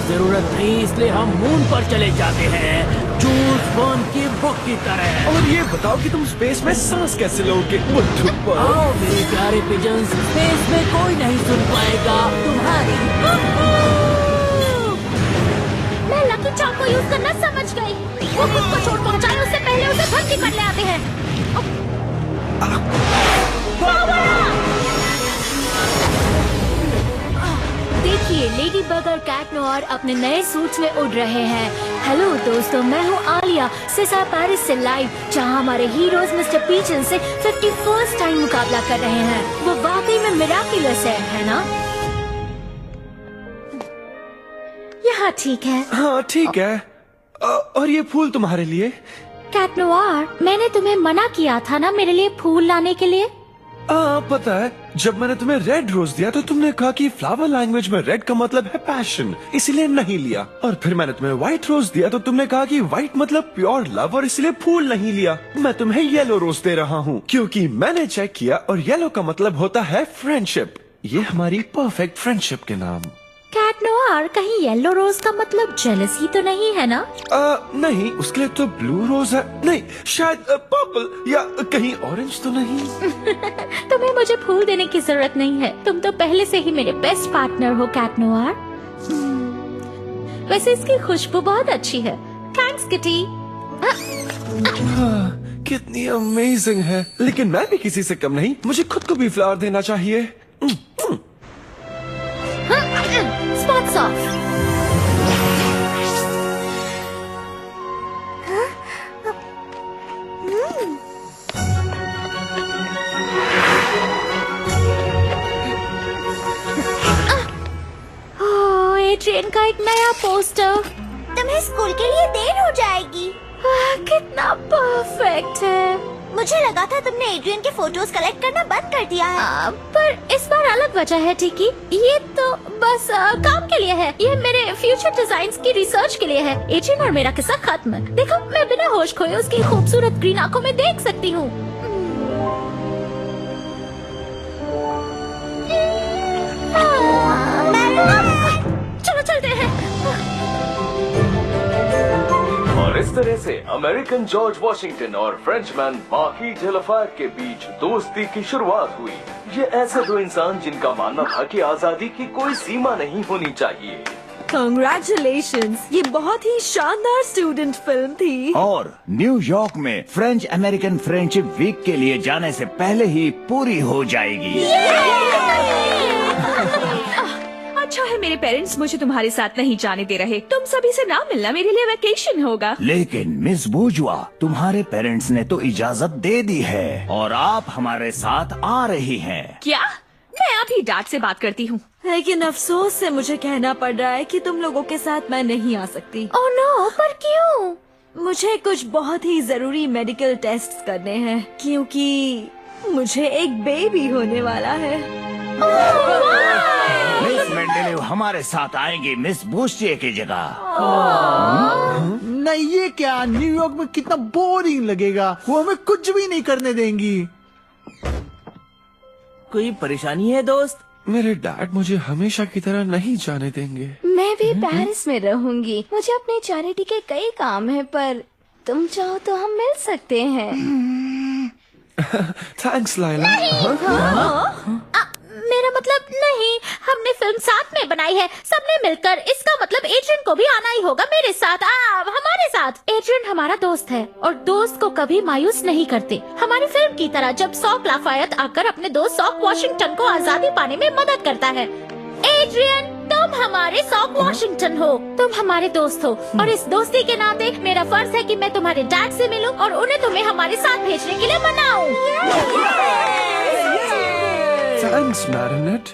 जरूरत नहीं, इसलिए हम मून पर चले जाते हैं, जूल्स वर्न की बुक की तरह। और ये बताओ कि तुम स्पेस में सांस कैसे लोगे? बुद्धू पर। आओ मेरे प्यारे पिजन्स, स्पेस में कोई नहीं सुन पाएगा तुम्हारी। मैं लकी चार्म को यूज करना समझ गई। वो खुद को चोट पहुंचाए उससे पहले उसे धरती पर ले आते हैं। देखिए, लेडी बग और कैट नोआर अपने नए सूट्स में उड़ रहे हैं। हेलो दोस्तों, मैं हूँ आलिया सिसा पेरिस से लाइव, जहाँ हमारे हीरोज मिस्टर पीचन से 51st टाइम मुकाबला कर रहे हैं। वो वाकई में मिराकुलस है ना? यहाँ ठीक है। हाँ ठीक है। और ये फूल तुम्हारे लिए। कैट नोआर, मैंने तुम्हें मना किया था ना मेरे लिए फूल लाने के लिए। पता है, जब मैंने तुम्हें रेड रोज दिया तो तुमने कहा कि फ्लावर लैंग्वेज में रेड का मतलब है पैशन, इसीलिए नहीं लिया। और फिर मैंने तुम्हें व्हाइट रोज दिया तो तुमने कहा कि व्हाइट मतलब प्योर लव और इसलिए फूल नहीं लिया। मैं तुम्हें येलो रोज दे रहा हूँ क्योंकि मैंने चेक किया और येलो का मतलब होता है फ्रेंडशिप। ये हमारी परफेक्ट फ्रेंडशिप के नाम। कैट नोआर, कहीं येलो रोज का मतलब जेलसी तो नहीं है ना? नहीं, उसके लिए तो ब्लू रोज है। नहीं, शायद पर्पल या कहीं ऑरेंज तो नहीं। तुम्हें मुझे फूल देने की जरूरत नहीं है, तुम तो पहले से ही मेरे बेस्ट पार्टनर हो कैट नोआर। वैसे इसकी खुशबू बहुत अच्छी है। Thanks kitty. कितनी अमेजिंग है, लेकिन मैं भी किसी से कम नहीं, मुझे खुद को भी फ्लावर देना चाहिए। Spots off. एड्रियन का एक नया पोस्टर। तुम्हें स्कूल के लिए देर हो जाएगी। कितना परफेक्ट है। मुझे लगा था तुमने एड्रियन के फोटोज कलेक्ट करना बंद कर दिया है। पर इस बार अलग वजह है टिकी। ये तो बस काम के लिए है। ये मेरे फ्यूचर डिजाइन्स की रिसर्च के लिए है। एड्रियन और मेरा किस्सा खत्म। देखो, मैं बिना होश खोए उसकी खूबसूरत ग्रीन आंखों में देख सकती हूँ। चलो चलते हैं। और इस तरह से अमेरिकन जॉर्ज वॉशिंगटन और फ्रेंचमैन मार्की डेलाफायर के बीच दोस्ती की शुरुआत हुई। ये ऐसे दो इंसान जिनका मानना था कि आजादी की कोई सीमा नहीं होनी चाहिए। Congratulations! ये बहुत ही शानदार स्टूडेंट फिल्म थी। और न्यूयॉर्क में फ्रेंच अमेरिकन फ्रेंडशिप वीक के लिए जाने से पहले ही पूरी हो जाएगी। अच्छा है मेरे पेरेंट्स मुझे तुम्हारे साथ नहीं जाने दे रहे। तुम सभी से ना मिलना मेरे लिए वैकेशन होगा। लेकिन मिस बूजुआ, तुम्हारे पेरेंट्स ने तो इजाजत दे दी है और आप हमारे साथ आ रही हैं। क्या? मैं अभी डार्ट से बात करती हूँ। लेकिन अफसोस से मुझे कहना पड़ रहा है कि तुम लोगों के साथ मैं नहीं आ सकती। ओह नो, पर क्यों? मुझे कुछ बहुत ही जरूरी मेडिकल टेस्ट करने हैं क्योंकि मुझे एक बेबी होने वाला है। मिस मेंडेलेव हमारे साथ आएंगी मिस बूस्टियर की जगह। नहीं, ये क्या, न्यूयॉर्क में कितना बोरिंग लगेगा। वो हमें कुछ भी नहीं करने देंगी। कोई परेशानी है दोस्त? मेरे डैड मुझे हमेशा की तरह नहीं जाने देंगे। मैं भी पेरिस में रहूंगी। मुझे अपने चैरिटी के कई काम है, पर तुम चाहो तो हम मिल सकते हैं। थैंक्स लाइला। मेरा मतलब नहीं, हमने फिल्म साथ में बनाई है, सबने मिलकर। इसका मतलब एड्रियन को भी आना ही होगा मेरे साथ, हमारे साथ। एड्रियन हमारा दोस्त है और दोस्त को कभी मायूस नहीं करते। हमारी फिल्म की तरह जब सॉक लाफायत आकर अपने दोस्त सॉक वॉशिंगटन को आजादी पाने में मदद करता है। एड्रियन, तुम हमारे सॉक वॉशिंगटन हो, तुम हमारे दोस्त हो, और इस दोस्ती के नाते मेरा फर्ज है कि मैं तुम्हारे डैड से मिलूं और उन्हें तुम्हें हमारे साथ भेजने के लिए मनाऊं। थैंक्स मैरिनेट,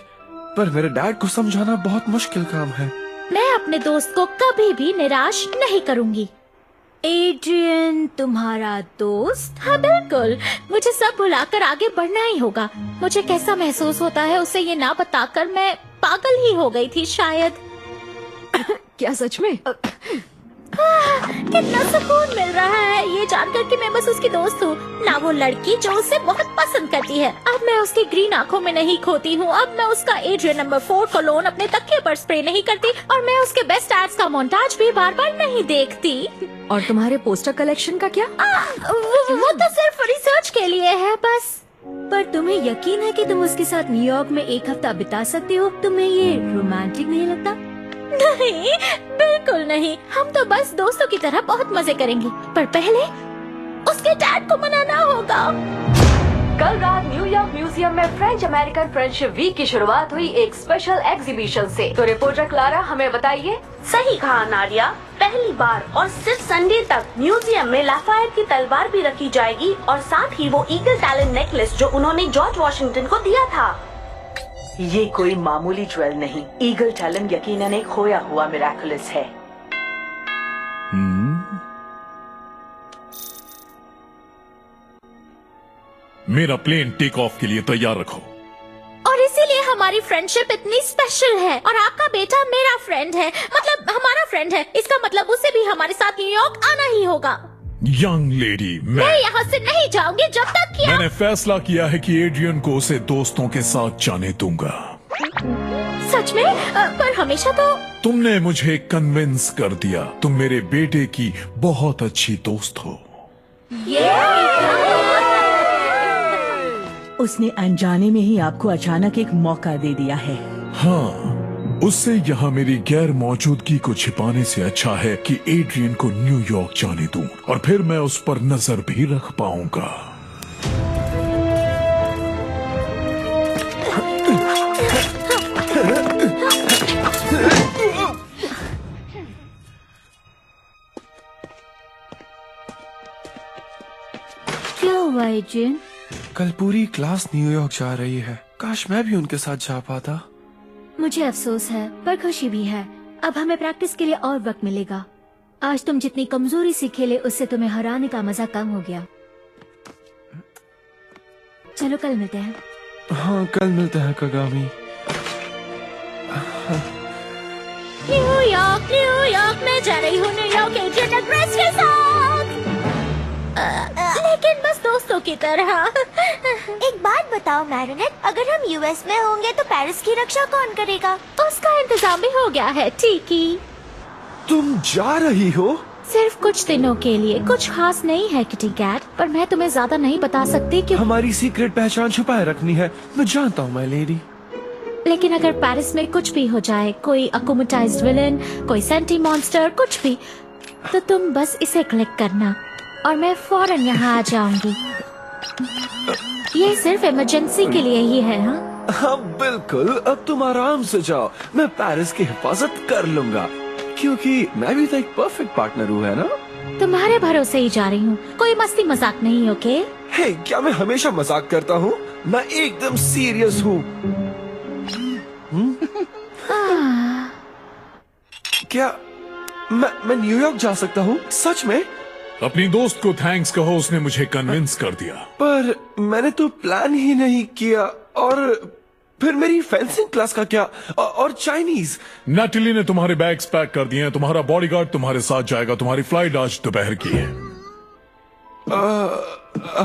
पर मेरे डैड को समझाना बहुत मुश्किल काम है। मैं अपने दोस्त को कभी भी निराश नहीं करूंगी। एड्रियन तुम्हारा दोस्त? हाँ बिल्कुल, मुझे सब भुलाकर आगे बढ़ना ही होगा। मुझे कैसा महसूस होता है उसे ये ना बताकर मैं पागल ही हो गई थी शायद। क्या सच में? कितना सुकून मिल रहा है ये जानकर कि मैं बस उसकी दोस्त हूँ, ना वो लड़की जो उसे बहुत पसंद करती है। अब मैं उसकी ग्रीन आंखों में नहीं खोती हूँ। अब मैं उसका एड्रियन नंबर 4 कोलोन अपने तकिए पर स्प्रे नहीं करती और मैं उसके बेस्ट एड्स का मोन्टाज भी बार बार नहीं देखती। और तुम्हारे पोस्टर कलेक्शन का क्या? वो तो सिर्फ रिसर्च के लिए है बस। पर तुम्हें यकीन है कि तुम उसके साथ न्यूयॉर्क में एक हफ्ता बिता सकती हो? तुम्हें ये रोमांटिक नहीं लगता? नहीं, बिल्कुल नहीं। हम तो बस दोस्तों की तरह बहुत मजे करेंगे, पर पहले उसके डैड को मनाना होगा। कल रात न्यूयॉर्क म्यूजियम में फ्रेंच अमेरिकन फ्रेंडशिप वीक की शुरुआत हुई एक स्पेशल एग्जीबिशन से। तो रिपोर्टर क्लारा हमें बताइए। सही कहा नाडिया, पहली बार और सिर्फ संडे तक म्यूजियम में लाफायत की तलवार भी रखी जाएगी और साथ ही वो ईगल टैलेंट नेकलेस जो उन्होंने जॉर्ज वॉशिंगटन को दिया था। ये कोई मामूली ज्वेल नहीं, ईगल टैलेंट यकीनन एक खोया हुआ मिरेकुलस है। मेरा प्लेन टेक ऑफ के लिए तैयार रखो। और इसीलिए हमारी फ्रेंडशिप इतनी स्पेशल है। और आपका बेटा मेरा फ्रेंड है, मतलब हमारा फ्रेंड है। इसका मतलब उसे भी हमारे साथ न्यूयॉर्क आना ही होगा। यंग लेडी, मैं यहाँ से नहीं जाऊंगी जब तक कि मैंने फैसला किया है कि एड्रियन को उसे दोस्तों के साथ जाने दूंगा। सच में? पर हमेशा तो तुमने मुझे कन्विंस कर दिया। तुम मेरे बेटे की बहुत अच्छी दोस्त हो। उसने अनजाने में ही आपको अचानक एक मौका दे दिया है। हाँ, उससे यहाँ मेरी गैर मौजूदगी को छिपाने से अच्छा है कि एड्रियन को न्यूयॉर्क जाने दूं और फिर मैं उस पर नजर भी रख पाऊंगा। क्या हुआ एड्रियन? कल पूरी क्लास न्यूयॉर्क जा रही है। काश मैं भी उनके साथ जा पाता। मुझे अफसोस है पर खुशी भी है। अब हमें प्रैक्टिस के लिए और वक्त मिलेगा। आज तुम जितनी कमजोरी से खेले उससे तुम्हें हराने का मजा कम हो गया। चलो कल मिलते हैं। हाँ, कल मिलते हैं कागामी। न्यूयॉर्क न्यूयॉर्क मैं जा रही हूँ न्यूयॉर्क एड्रियन एड्रेस के साथ। लेकिन बस दोस्तों की तरह। एक बात बताओ मैरिनेट, अगर हम यूएस में होंगे तो पेरिस की रक्षा कौन करेगा? उसका इंतजाम भी हो गया है। ठीक, तुम जा रही हो? सिर्फ कुछ दिनों के लिए। कुछ खास नहीं है किटी कैट, पर मैं तुम्हें ज्यादा नहीं बता सकती क्योंकि हमारी सीक्रेट पहचान छुपाए रखनी है। मैं जानता हूँ माय लेडी। लेकिन अगर पेरिस में कुछ भी हो जाए, कोई अकोमटाइज्ड विलन, कोई सेंटी मॉन्स्टर, कुछ भी, तो तुम बस इसे क्लिक करना और मैं फौरन यहाँ आ जाऊंगी। ये सिर्फ इमरजेंसी के लिए ही है। हाँ बिल्कुल, अब तुम आराम से जाओ। मैं पेरिस की हिफाजत कर लूंगा क्योंकि मैं भी तो एक परफेक्ट पार्टनर हूँ, है ना? तुम्हारे भरोसे ही जा रही हूँ, कोई मस्ती मजाक नहीं। ओके? हे, क्या मैं हमेशा मजाक करता हूँ? मैं एकदम सीरियस हूँ। क्या मैं न्यूयॉर्क जा सकता हूँ सच में? अपनी दोस्त को थैंक्स कहो, उसने मुझे कन्विंस कर दिया। पर मैंने तो प्लान ही नहीं किया। और फिर मेरी फेंसिंग क्लास का क्या? और चाइनीज? नैटली ने तुम्हारे बैग्स पैक कर दिए हैं। तुम्हारा बॉडीगार्ड तुम्हारे साथ जाएगा। तुम्हारी फ्लाइट आज दोपहर की है।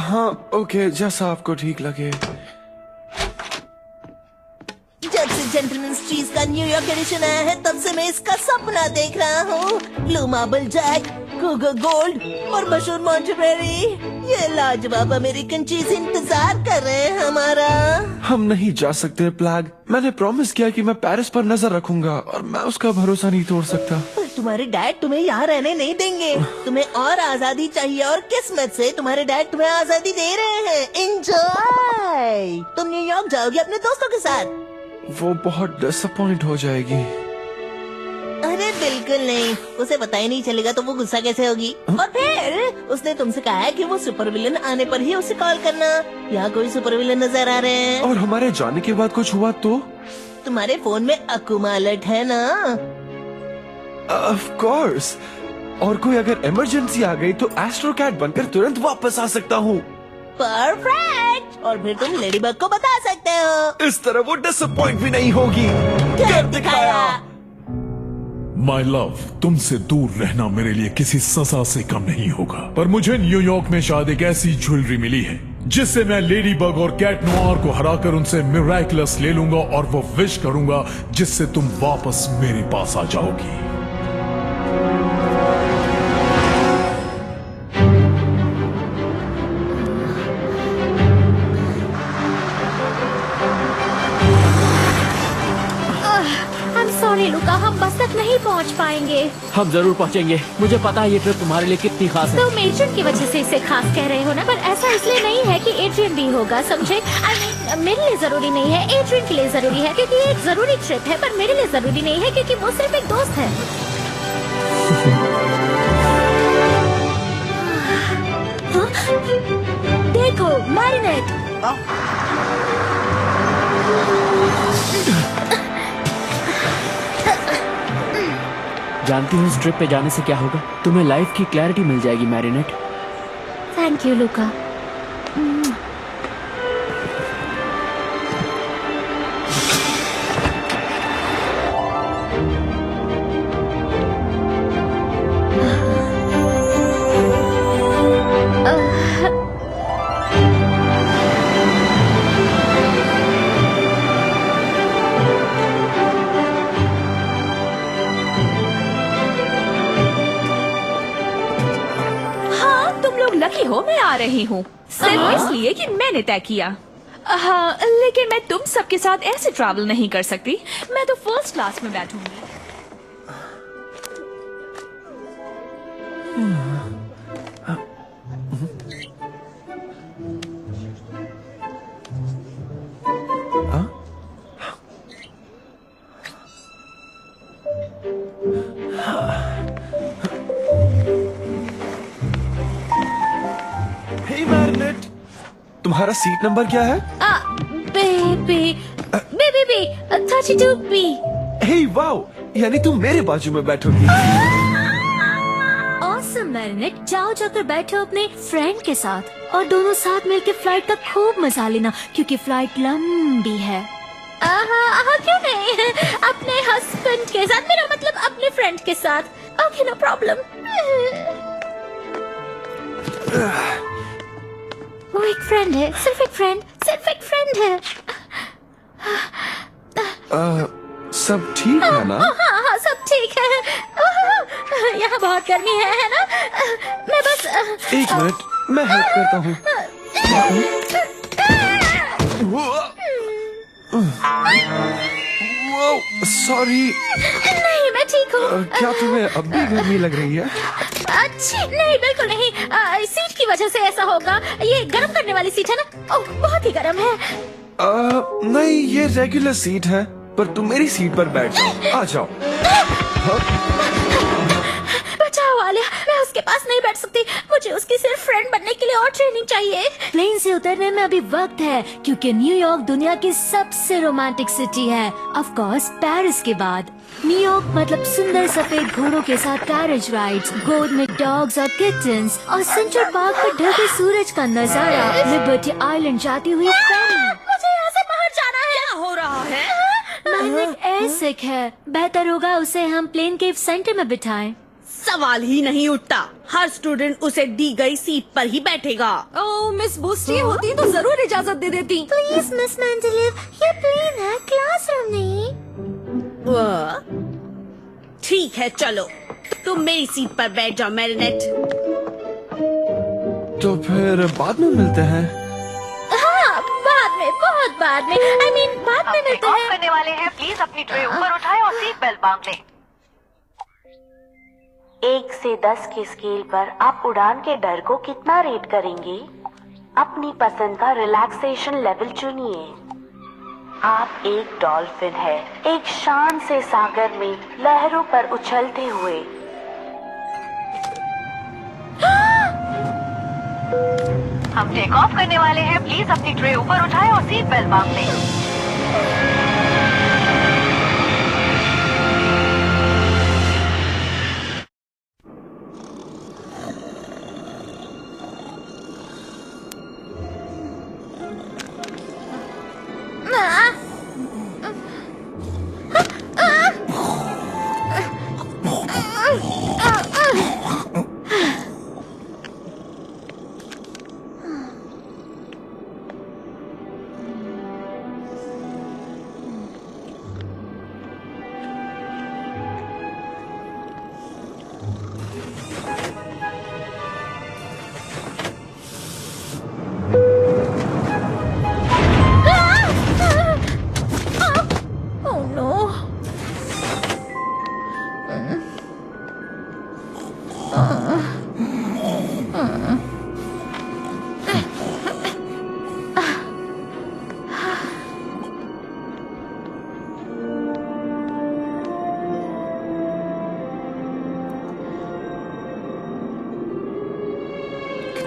हाँ ओके, जैसा आपको ठीक लगे। जब से जेंटलमैन्स चीज का न्यूयॉर्क एडिशन आया है तब से मैं इसका सपना देख रहा हूँ। Blue Marble Jack, Cougar Gold और मशहूर मॉन्टेबेरी। ये लाजवाब अमेरिकन चीज इंतजार कर रहे हैं हमारा। हम नहीं जा सकते प्लैग। मैंने प्रॉमिस किया कि मैं पेरिस पर नजर रखूंगा और मैं उसका भरोसा नहीं तोड़ सकता। पर तुम्हारे डैड तुम्हें यहाँ रहने नहीं देंगे। तुम्हें और आजादी चाहिए और किस्मत से तुम्हारे डैड तुम्हें आजादी दे रहे हैं। एंजॉय। तुम न्यूयॉर्क जाओगे अपने दोस्तों के साथ? वो बहुत डिसअपॉइंट हो जाएगी। अरे बिल्कुल नहीं, उसे पता ही नहीं चलेगा तो वो गुस्सा कैसे होगी। और फिर उसने तुमसे कहा है कि वो सुपर विलन आने पर ही उसे कॉल करना। यहाँ कोई सुपर विलन नजर आ रहे हैं? और हमारे जाने के बाद कुछ हुआ तो? तुम्हारे फोन में अकुमा अलर्ट है ना? Of course. और कोई अगर इमरजेंसी आ गई तो एस्ट्रो कैट बनकर तुरंत वापस आ सकता हूँ। परफेक्ट। और फिर तुम लेडी बग को बता सकते हो। इस तरह वो डिसअपॉइंट भी नहीं होगी। कर दिखाया। माई लव, तुमसे दूर रहना मेरे लिए किसी सजा से कम नहीं होगा। पर मुझे न्यूयॉर्क में शायद एक ऐसी ज्वेलरी मिली है जिससे मैं लेडी बग और कैट नोआर को हराकर उनसे मिराकलस ले लूंगा और वो विश करूंगा जिससे तुम वापस मेरे पास आ जाओगी। सॉरी लुका, हम बस तक नहीं पहुंच पाएंगे। हम जरूर पहुंचेंगे। मुझे पता है ये ट्रिप तुम्हारे लिए कितनी खास है। तुम एड्रियन की वजह से इसे खास कह रहे हो ना, पर ऐसा इसलिए नहीं है कि एड्रियन भी होगा, समझे? मेरे लिए जरूरी नहीं है, एड्रियन के लिए जरूरी है क्योंकि ये एक जरूरी ट्रिप है, पर मेरे लिए जरूरी नहीं है क्योंकि वो सिर्फ एक दोस्त है। देखो मैरिनेट। जानती हूँ इस ट्रिप पे जाने से क्या होगा? तुम्हें लाइफ की क्लैरिटी मिल जाएगी Marinette. Thank you Luka. Lucky हो मैं आ रही हूँ, सिर्फ इसलिए कि मैंने तय किया। हाँ, लेकिन मैं तुम सबके साथ ऐसे ट्रैवल नहीं कर सकती। मैं तो फर्स्ट क्लास में बैठूंगी। तुम्हारा सीट नंबर क्या है? Baby 32B। हे वाओ, यानी तुम मेरे बाजू में बैठोगी। ऑसम मैरिनेट, जाओ जाकर बैठो अपने फ्रेंड के साथ और दोनों साथ मिलकर फ्लाइट का खूब मजा लेना क्योंकि फ्लाइट लंबी है। क्यों नहीं, अपने हस्बैंड के साथ, मेरा मतलब अपने फ्रेंड के साथ। Okay, no problem. वो एक फ्रेंड है, सिर्फ एक फ्रेंड है। सब ठीक है ना? हाँ, सब ठीक है। यहाँ बहुत गर्मी है ना? मैं बस एक मिनट, मैं हेल्प करता हूँ। सॉरी। नहीं, मैं ठीक हूँ। क्या तुम्हें अब भी गर्मी लग रही है? अच्छी नहीं, बिल्कुल नहीं। सीट की वजह से ऐसा होगा। ये गर्म करने वाली सीट है ना? ओह, बहुत ही गर्म है। नहीं, ये रेगुलर सीट है, पर तुम मेरी सीट पर बैठ जाओ। आ जाओ। बचाओ आलिया, मैं उसके पास नहीं बैठ सकती। मुझे उसकी सिर्फ फ्रेंड बनने के लिए और ट्रेनिंग चाहिए। प्लेन से उतरने में अभी वक्त है क्योंकि न्यूयॉर्क दुनिया की सबसे रोमांटिक सिटी है, ऑफ कोर्स पेरिस के बाद। न्यूयॉर्क मतलब सुंदर सफेद घोड़ों के साथ कैरेज राइड्स, गोद में डॉग्स और किटन्स और सेंट्रल पार्क पर ढलते सूरज का नजारा, लिबर्टी आइलैंड जाती हुई मुझे यहाँ से बाहर जाना है। क्या हो रहा है? मैरिनेट एयरसिक है, बेहतर होगा उसे हम प्लेन के सेंटर में बिठाएं। सवाल ही नहीं उठता, हर स्टूडेंट उसे दी गई सीट पर ही बैठेगा। ओह, मिस बुस्टी होती तो जरूर इजाजत दे देती। प्लीज मिस मेंडेलीव, ये प्लेन है, क्लासरूम नहीं। ठीक है, चलो तुम मेरी सीट पर बैठ जाओ मैरिनेट। तो फिर बाद में मिलते हैं। हाँ, बाद में, बहुत बाद में। I mean, बाद में मिलते हैं। करने वाले हैं, प्लीज अपनी ट्रे ऊपर उठाएं और सीट बेल्ट बांध लें। 1 से 10 के स्केल पर आप उड़ान के डर को कितना रेट करेंगे? अपनी पसंद का रिलैक्सेशन लेवल चुनिए। आप एक डॉल्फिन है, एक शान से सागर में लहरों पर उछलते हुए। हम टेक ऑफ करने वाले हैं, प्लीज अपनी ट्रे ऊपर उठाएं और सीट बेल्ट बांध लें।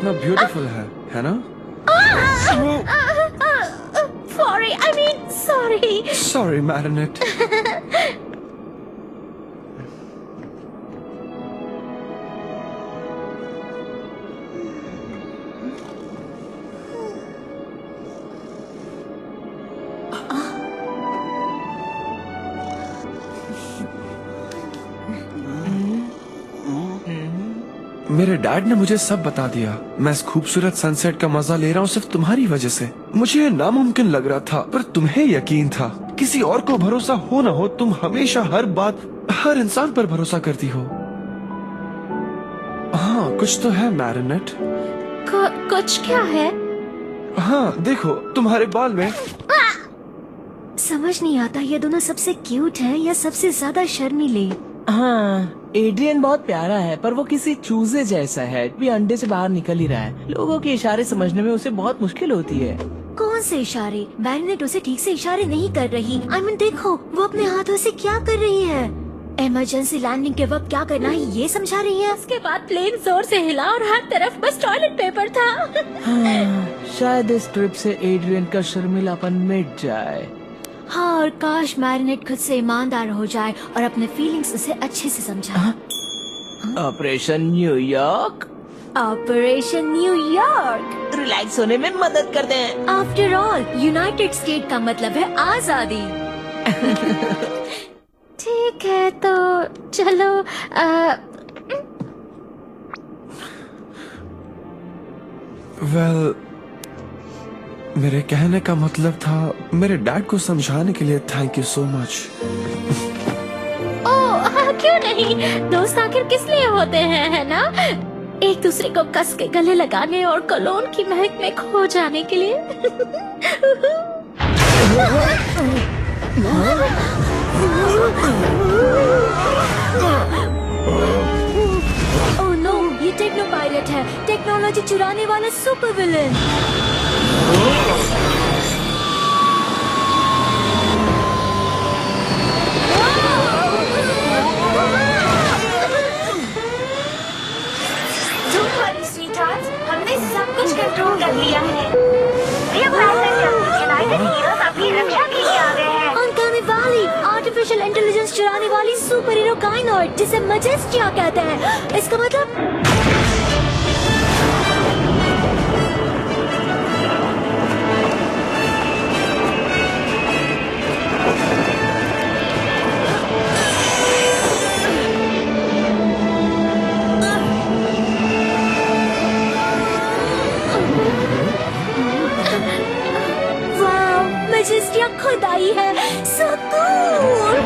कितना ब्यूटीफुल है ना? Sorry marinate. मेरे डैड ने मुझे सब बता दिया। मैं इस खूबसूरत सनसेट का मजा ले रहा हूँ सिर्फ तुम्हारी वजह से। मुझे ये नामुमकिन लग रहा था, पर तुम्हें यकीन था। किसी और को भरोसा हो ना हो, तुम हमेशा हर बात, हर इंसान पर भरोसा करती हो। हाँ, कुछ तो है मैरिनेट। कुछ क्या है? हाँ, देखो तुम्हारे बाल में। समझ नहीं आता ये दोनों सबसे क्यूट हैं या सबसे ज्यादा शर्मीले। हाँ, एड्रियन बहुत प्यारा है, पर वो किसी चूजे जैसा है, भी अंडे से बाहर निकल ही रहा है। लोगों के इशारे समझने में उसे बहुत मुश्किल होती है। कौन से इशारे? मैरिनेट उसे ठीक से इशारे नहीं कर रही। आई मीन देखो, वो अपने हाथों से क्या कर रही है। इमरजेंसी लैंडिंग के वक्त क्या करना है ये समझा रही है। उसके बाद प्लेन जोर से हिला और हर तरफ बस टॉयलेट पेपर था। हाँ, शायद इस ट्रिप से एड्रियन का शर्मिलापन मिट जाए। हाँ, और काश मैरिनेट खुद से ईमानदार हो जाए और अपने फीलिंग्स उसे अच्छे से समझाए। Operation New York. Operation New York relax होने में मदद कर दें। आफ्टर ऑल यूनाइटेड स्टेट का मतलब है आजादी। ठीक है तो चलो। वेल, मेरे कहने का मतलब था, मेरे डैड को समझाने के लिए थैंक यू सो मच। ओह, क्यों नहीं? दोस्त आखिर किस लिए होते हैं, है ना? एक दूसरे को कस के गले लगाने और कलोन की महक में खो जाने के लिए। ओह नो, ये टेक्नो पायलट है, टेक्नोलॉजी चुराने वाला सुपर विलेन। हमने सब कुछ कंट्रोल कर लिया है। यूनाइटेड हीरोज आपकी रक्षा के लिए आ गए हैं। अनकैनी वैली, आर्टिफिशियल इंटेलिजेंस चुराने वाली सुपर हीरो काइनॉइड, जिसे मजेस्टिया कहते हैं। इसका मतलब मजेस्टिया खुद आई है। So cool.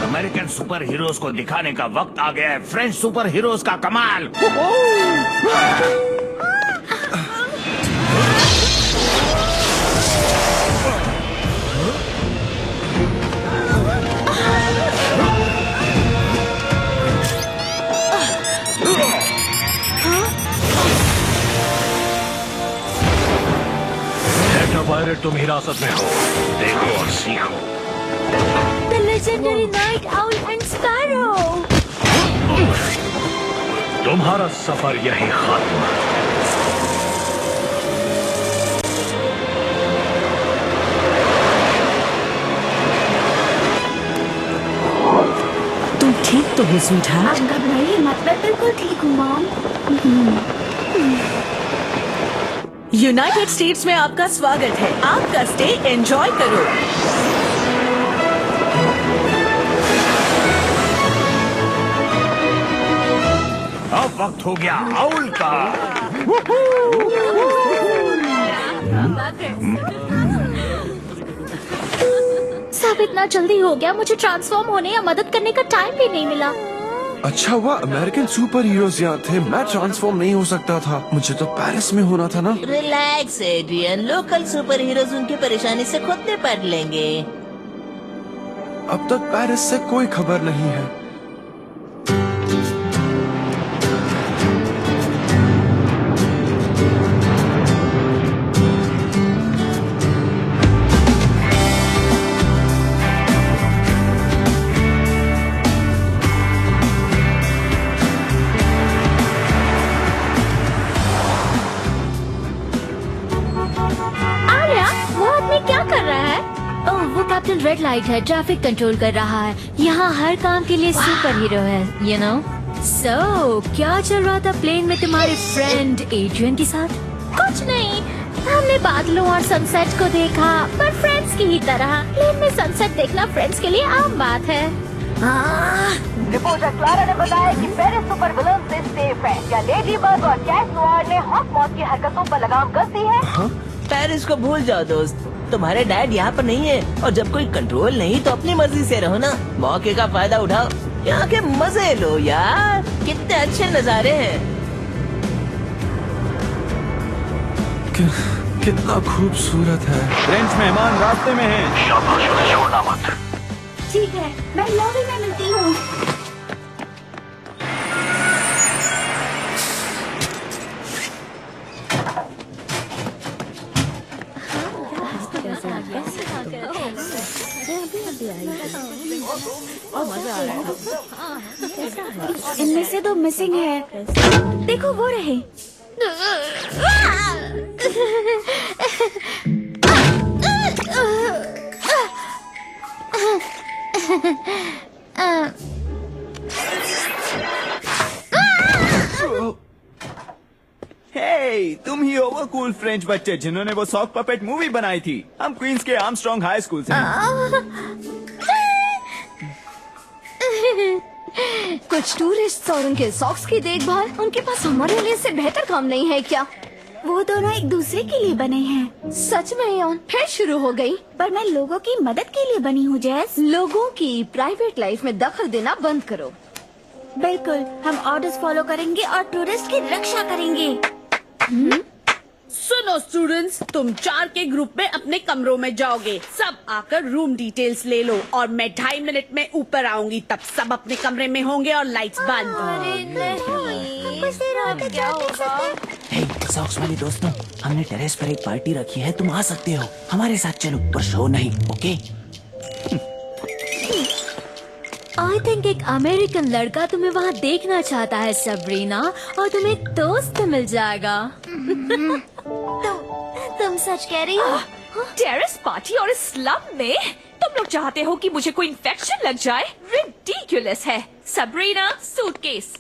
American super heroes को दिखाने का वक्त आ गया है। फ्रेंच सुपर हीरोज का कमाल। पायलट, तुम हिरासत में हो। देखो और सीखो। The legendary Night Owl and Sparrow। तुम्हारा सफर यही खत्म। तुम ठीक तो हो स्वीटहार्ट? घबराइए मत, मैं बिल्कुल ठीक हूँ मॉम। यूनाइटेड स्टेट्स में आपका स्वागत है। आपका स्टे एंजॉय करो। अब वक्त हो गया आउल का। सब इतना जल्दी हो गया, मुझे ट्रांसफॉर्म होने या मदद करने का टाइम भी नहीं मिला। अच्छा हुआ अमेरिकन सुपर हीरोज यहाँ थे। मैं ट्रांसफॉर्म नहीं हो सकता था, मुझे तो पेरिस में होना था ना। Relax Adrien, local superheroes उनकी परेशानी से खुद निपट लेंगे। अब तक पेरिस से कोई खबर नहीं है। एडरियन रेड लाइट है, ट्रैफिक कंट्रोल कर रहा है, यहाँ हर काम के लिए सुपर हीरो है, you know? So, क्या चल रहा था प्लेन में तुम्हारे फ्रेंड एड्रियन के साथ? कुछ नहीं, हमने बादलों और सनसेट को देखा, पर फ्रेंड्स की ही तरह। प्लेन में सनसेट देखना फ्रेंड्स के लिए आम बात है। रिपोर्टर क्लारा ने बताया कि पेरिस सुपर विलन से सेफ है। क्या लेडी बग और कैट नोआर ने हॉट मॉथ की हरकतों पर लगाम कस दी है? पेरिस को भूल जाओ दोस्त, तुम्हारे डैड यहाँ पर नहीं है और जब कोई कंट्रोल नहीं तो अपनी मर्जी से रहो ना। मौके का फायदा उठाओ, यहाँ के मजे लो यार, कितने अच्छे नजारे हैं। कितना खूबसूरत है। फ्रेंच मेहमान रास्ते में हैं। शाबाश, उन्हें छोड़ना मत। ठीक है, मैं लॉबी में मिलती हूँ। इनमें से 2 मिसिंग है। देखो वो रहे। हे, तुम ही हो वो कूल फ्रेंच बच्चे जिन्होंने वो सॉक पपेट मूवी बनाई थी। हम क्वींस के आर्मस्ट्रॉन्ग हाई स्कूल से हैं। कुछ टूरिस्ट और उनके सॉक्स की देखभाल, उनके पास हमारे लिए से बेहतर काम नहीं है क्या? वो दोनों एक दूसरे के लिए बने हैं। सच में यार, फिर शुरू हो गई। पर मैं लोगों की मदद के लिए बनी हूँ जैस। लोगों की प्राइवेट लाइफ में दखल देना बंद करो। बिल्कुल, हम ऑर्डर्स फॉलो करेंगे और टूरिस्ट की रक्षा करेंगे। सुनो स्टूडेंट्स, तुम 4 के ग्रुप में अपने कमरों में जाओगे। सब आकर रूम डिटेल्स ले लो और मैं 2.5 मिनट में ऊपर आऊंगी। तब सब अपने कमरे में होंगे और लाइट्स बंद। हे, सॉक्स वाले दोस्तों, हमने टेरेस पर एक पार्टी रखी है, तुम आ सकते हो। हमारे साथ चलो, पर शो नहीं, ओके? आई थिंक एक अमेरिकन लड़का तुम्हें वहाँ देखना चाहता है सबरीना, और तुम्हें दोस्त मिल जाएगा। तुम सच कह रही हो? टेरेस पार्टी और इस स्लम में तुम लोग चाहते हो कि मुझे कोई इन्फेक्शन लग जाए? रिडिकुलस है। Sabrina, suitcase.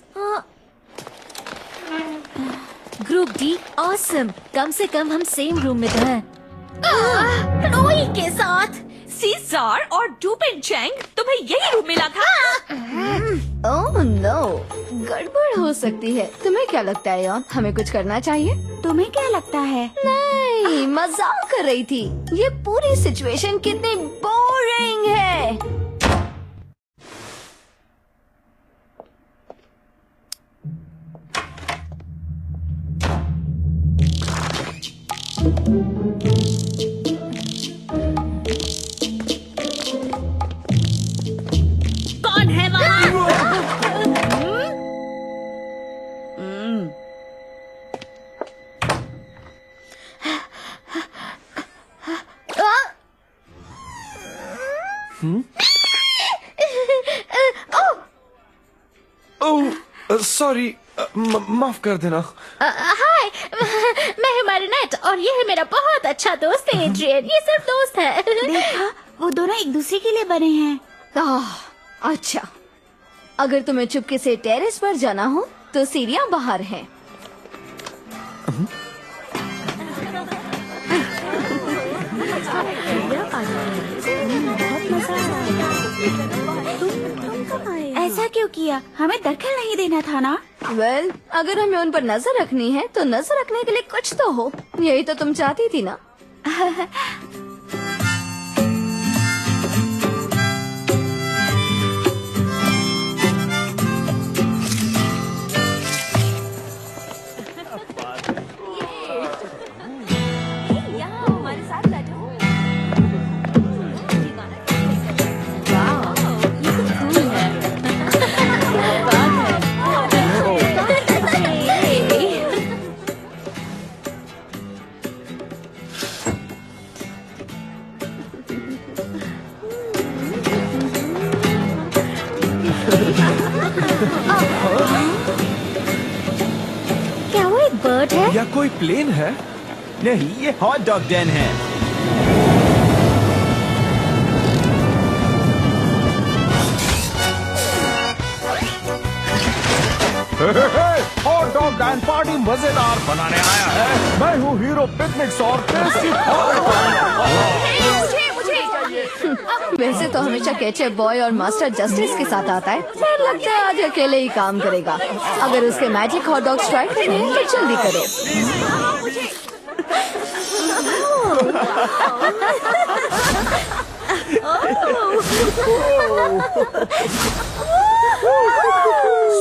Group D awesome, कम से कम हम सेम रूम में तो हैं। क्लोई के साथ। सीजार और डूपिन चैंग, तुम्हें यही रूम मिला था? ओह नो, गड़बड़ हो सकती है। तुम्हें क्या लगता है यार, हमें कुछ करना चाहिए? तुम्हें क्या लगता है? नहीं, मजाक कर रही थी। ये पूरी सिचुएशन कितनी बोरिंग है। कौन है वहाँ? सॉरी, माफ कर देना। हाय, मैं हूँ मैरिनेट और ये है मेरा बहुत अच्छा दोस्त एड्रियन। ये सिर्फ दोस्त है। देखा, वो दोनों एक दूसरे के लिए बने हैं। अच्छा, अगर तुम्हें चुपके से टेरेस पर जाना हो तो सीढ़ियाँ बाहर हैं। ऐसा क्यों किया? हमें दखल नहीं देना था ना? वेल, अगर हमें उन पर नजर रखनी है तो नजर रखने के लिए कुछ तो हो। यही तो तुम चाहती थी ना? क्या वो एक बर्ड है? या कोई प्लेन है? नहीं, ये हॉट डॉग डेन है। हॉट डॉग एंड पार्टी मजेदार बनाने आया है। मैं हूँ हीरो पिकनिक्स और टेस्टी वैसे तो हमेशा केचप बॉय और मास्टर जस्टिस के साथ आता है, पर लगता है आज अकेले ही काम करेगा। अगर उसके मैजिक हॉट डॉग्स ट्राई करने हैं तो जल्दी करो।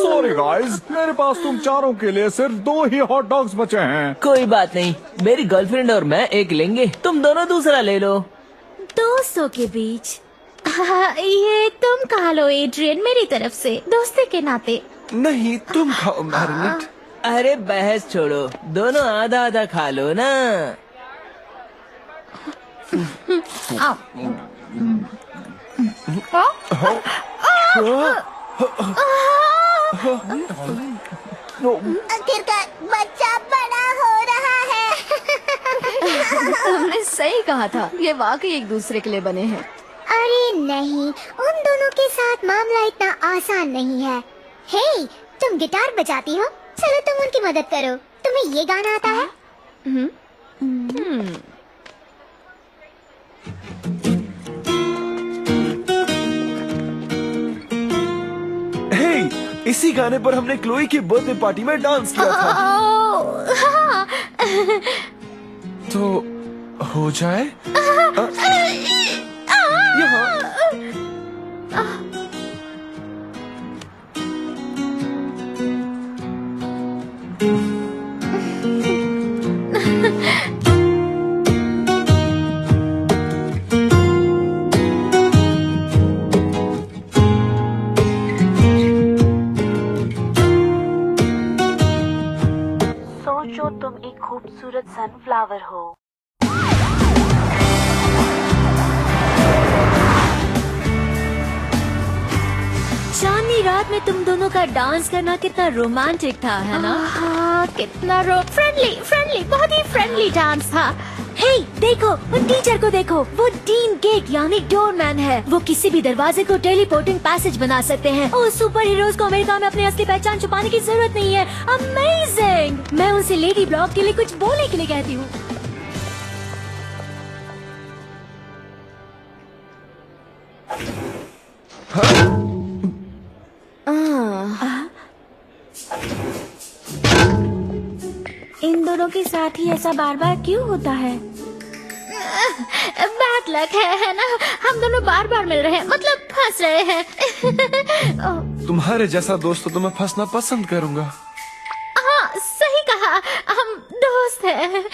सॉरी गाइस, मेरे पास तुम चारों के लिए सिर्फ 2 ही हॉट डॉग्स बचे हैं। कोई बात नहीं, मेरी गर्लफ्रेंड और मैं एक लेंगे, तुम दोनों दूसरा ले लो। दोस्तों के बीच ये तुम खा लो एड्रियन, मेरी तरफ से दोस्ती के नाते। नहीं, तुम खाओ मैरिनेट। अरे बहस छोड़ो, दोनों आधा आधा खा लो ना। आखिरकार बच्चा बड़ा हो रहा है। तुमने सही कहा था, ये वाकई एक दूसरे के लिए बने हैं। अरे नहीं, उन दोनों के साथ मामला इतना आसान नहीं है। हे, तुम गिटार बजाती हो, चलो तुम उनकी मदद करो। तुम्हें ये गाना आता है? हे, इसी गाने पर हमने क्लोई की बर्थडे पार्टी में डांस किया था। हाँ। तो हो जाए? सोचो तुम एक खूबसूरत सनफ्लावर हो। चांदनी रात में तुम दोनों का डांस करना कितना रोमांटिक था, है ना? हाँ, कितना फ्रेंडली, बहुत ही फ्रेंडली डांस था। हे, देखो, वो टीचर को देखो, वो डीन गेट यानी डोरमैन है। वो किसी भी दरवाजे को टेलीपोर्टिंग पैसेज बना सकते हैं और सुपर हीरोज को अमेरिका में अपनी असली पहचान छुपाने की जरूरत नहीं है। अमेजिंग! मैं उनसे लेडी ब्लॉक के लिए कुछ बोलने के लिए कहती हूँ। इन दोनों के साथ ही ऐसा बार बार क्यों होता है? बैड लक है ना? हम दोनों बार बार मिल रहे हैं, मतलब फंस रहे हैं। तुम्हारे जैसा दोस्त तो मैं फंसना पसंद करूंगा। हाँ, सही कहा, हम दोस्त हैं।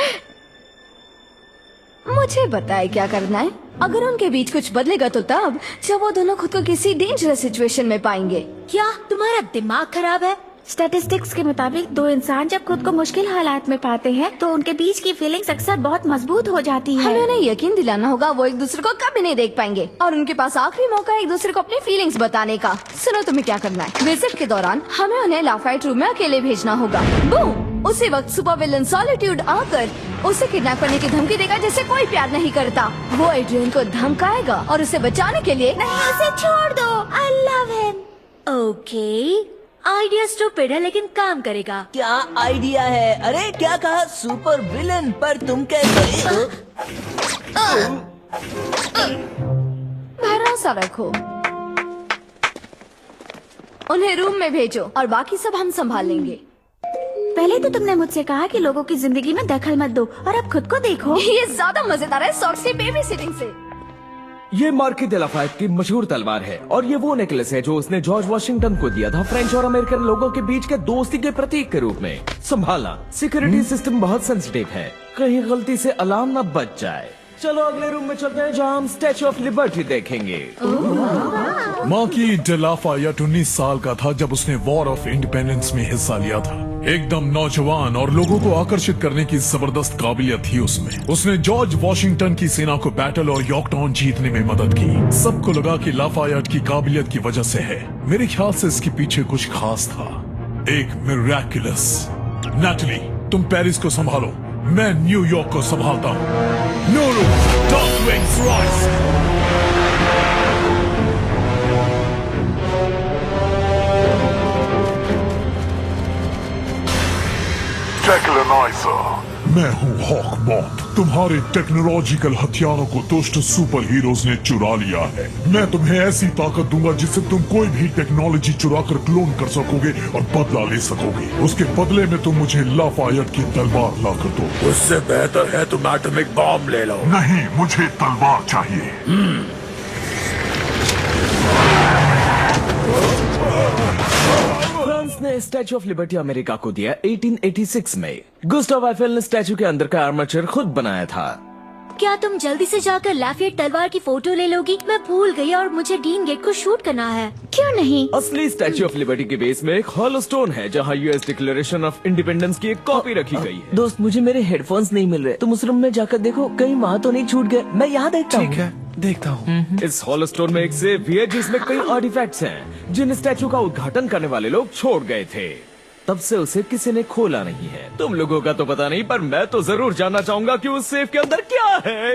मुझे बताए क्या करना है। अगर उनके बीच कुछ बदलेगा तो तब, जब वो दोनों खुद को किसी डेंजरस सिचुएशन में पाएंगे। क्या तुम्हारा दिमाग खराब है? स्टैटिस्टिक्स के मुताबिक 2 इंसान जब खुद को मुश्किल हालात में पाते हैं तो उनके बीच की फीलिंग्स अक्सर बहुत मजबूत हो जाती है। हमें उन्हें यकीन दिलाना होगा वो एक दूसरे को कभी नहीं देख पाएंगे और उनके पास आखिरी मौका है एक दूसरे को अपनी फीलिंग्स बताने का। सुनो तुम्हें क्या करना है। विजिट के दौरान हमें उन्हें लाफाइट रूम में अकेले भेजना होगा। बूम! उसी वक्त सुपर विलन सॉलिट्यूड आकर उसे किडनैप करने की धमकी देगा जिसे कोई प्यार नहीं करता। वो एड्रियन को धमकाएगा और उसे बचाने के लिए नहीं, उसे छोड़ दो। I love him. Okay, idea stupid है लेकिन काम करेगा। क्या आइडिया है? अरे क्या कहा सुपर विलन, पर तुम कैसे? भरोसा रखो, उन्हें रूम में भेजो और बाकी सब हम संभाल लेंगे। पहले तो तुमने मुझसे कहा कि लोगों की जिंदगी में दखल मत दो, और अब खुद को देखो। ये ज्यादा मजेदार है सॉक्सी बेबी सिटिंग से। ये मार्की दे लाफायत की मशहूर तलवार है और ये वो नेकलेस है जो उसने जॉर्ज वॉशिंगटन को दिया था फ्रेंच और अमेरिकन लोगों के बीच के दोस्ती के प्रतीक के रूप में। संभालना, सिक्योरिटी सिस्टम बहुत सेंसिटिव है, कहीं गलती से अलार्म न बज जाए। चलो अगले रूम में चलते हैं जहाँ हम स्टैच्यू ऑफ लिबर्टी देखेंगे। मार्की डे लाफायत 19 साल का था जब उसने वॉर ऑफ इंडिपेंडेंस में हिस्सा लिया था। एकदम नौजवान और लोगों को आकर्षित करने की जबरदस्त काबिलियत थी उसमें। उसने जॉर्ज वॉशिंगटन की सेना को बैटल और यॉर्कटाउन जीतने में मदद की। सबको लगा कि लाफायत की काबिलियत की वजह से है। मेरे ख्याल से इसके पीछे कुछ खास था, एक मिरेकुलस। नैटली, तुम पेरिस को संभालो, मैं न्यूयॉर्क को संभालता हूँ। Nooroo, dark wings rise. टेक्लेनाइजर। मैं हूँ हॉक मॉथ। तुम्हारे टेक्नोलॉजिकल हथियारों को दुष्ट सुपर हीरोज ने चुरा लिया है। मैं तुम्हें ऐसी ताकत दूंगा जिससे तुम कोई भी टेक्नोलॉजी चुरा कर क्लोन कर सकोगे और बदला ले सकोगे। उसके बदले में तुम मुझे लाफायत की तलवार ला कर दो। उससे बेहतर है तुम एटॉमिक बॉम्ब ले लो। नहीं, मुझे तलवार चाहिए। फ्रांस ने स्टैचू ऑफ लिबर्टी अमेरिका को दिया 1886 में। गुस्टाव आइफेल ने स्टैचू के अंदर का आर्मचर खुद बनाया था। क्या तुम जल्दी से जाकर लैफायेट तलवार की फोटो ले लोगी? मैं भूल गई और मुझे डीन गेट को शूट करना है। क्यों नहीं? असली स्टैचू ऑफ लिबर्टी के बेस में एक हॉलो स्टोन है जहाँ यूएस डिक्लेरेशन ऑफ इंडिपेंडेंस की एक कॉपी रखी गई है। दोस्त, मुझे मेरे हेडफोन्स नहीं मिल रहे। तुम उस रूम में जाकर देखो, कहीं वहाँ तो नहीं छूट गए। मैं यहाँ देखता हूँ। ठीक है, देखता हूँ। इस हॉलो स्टोन में एक सेफ भी है जिसमें कई आर्टिफैक्ट्स हैं जिन स्टैचू का उद्घाटन करने वाले लोग छोड़ गए थे। तब से उसे किसी ने खोला नहीं है। तुम लोगों का तो पता नहीं, पर मैं तो जरूर जानना चाहूंगा कि उस सेफ के अंदर क्या है।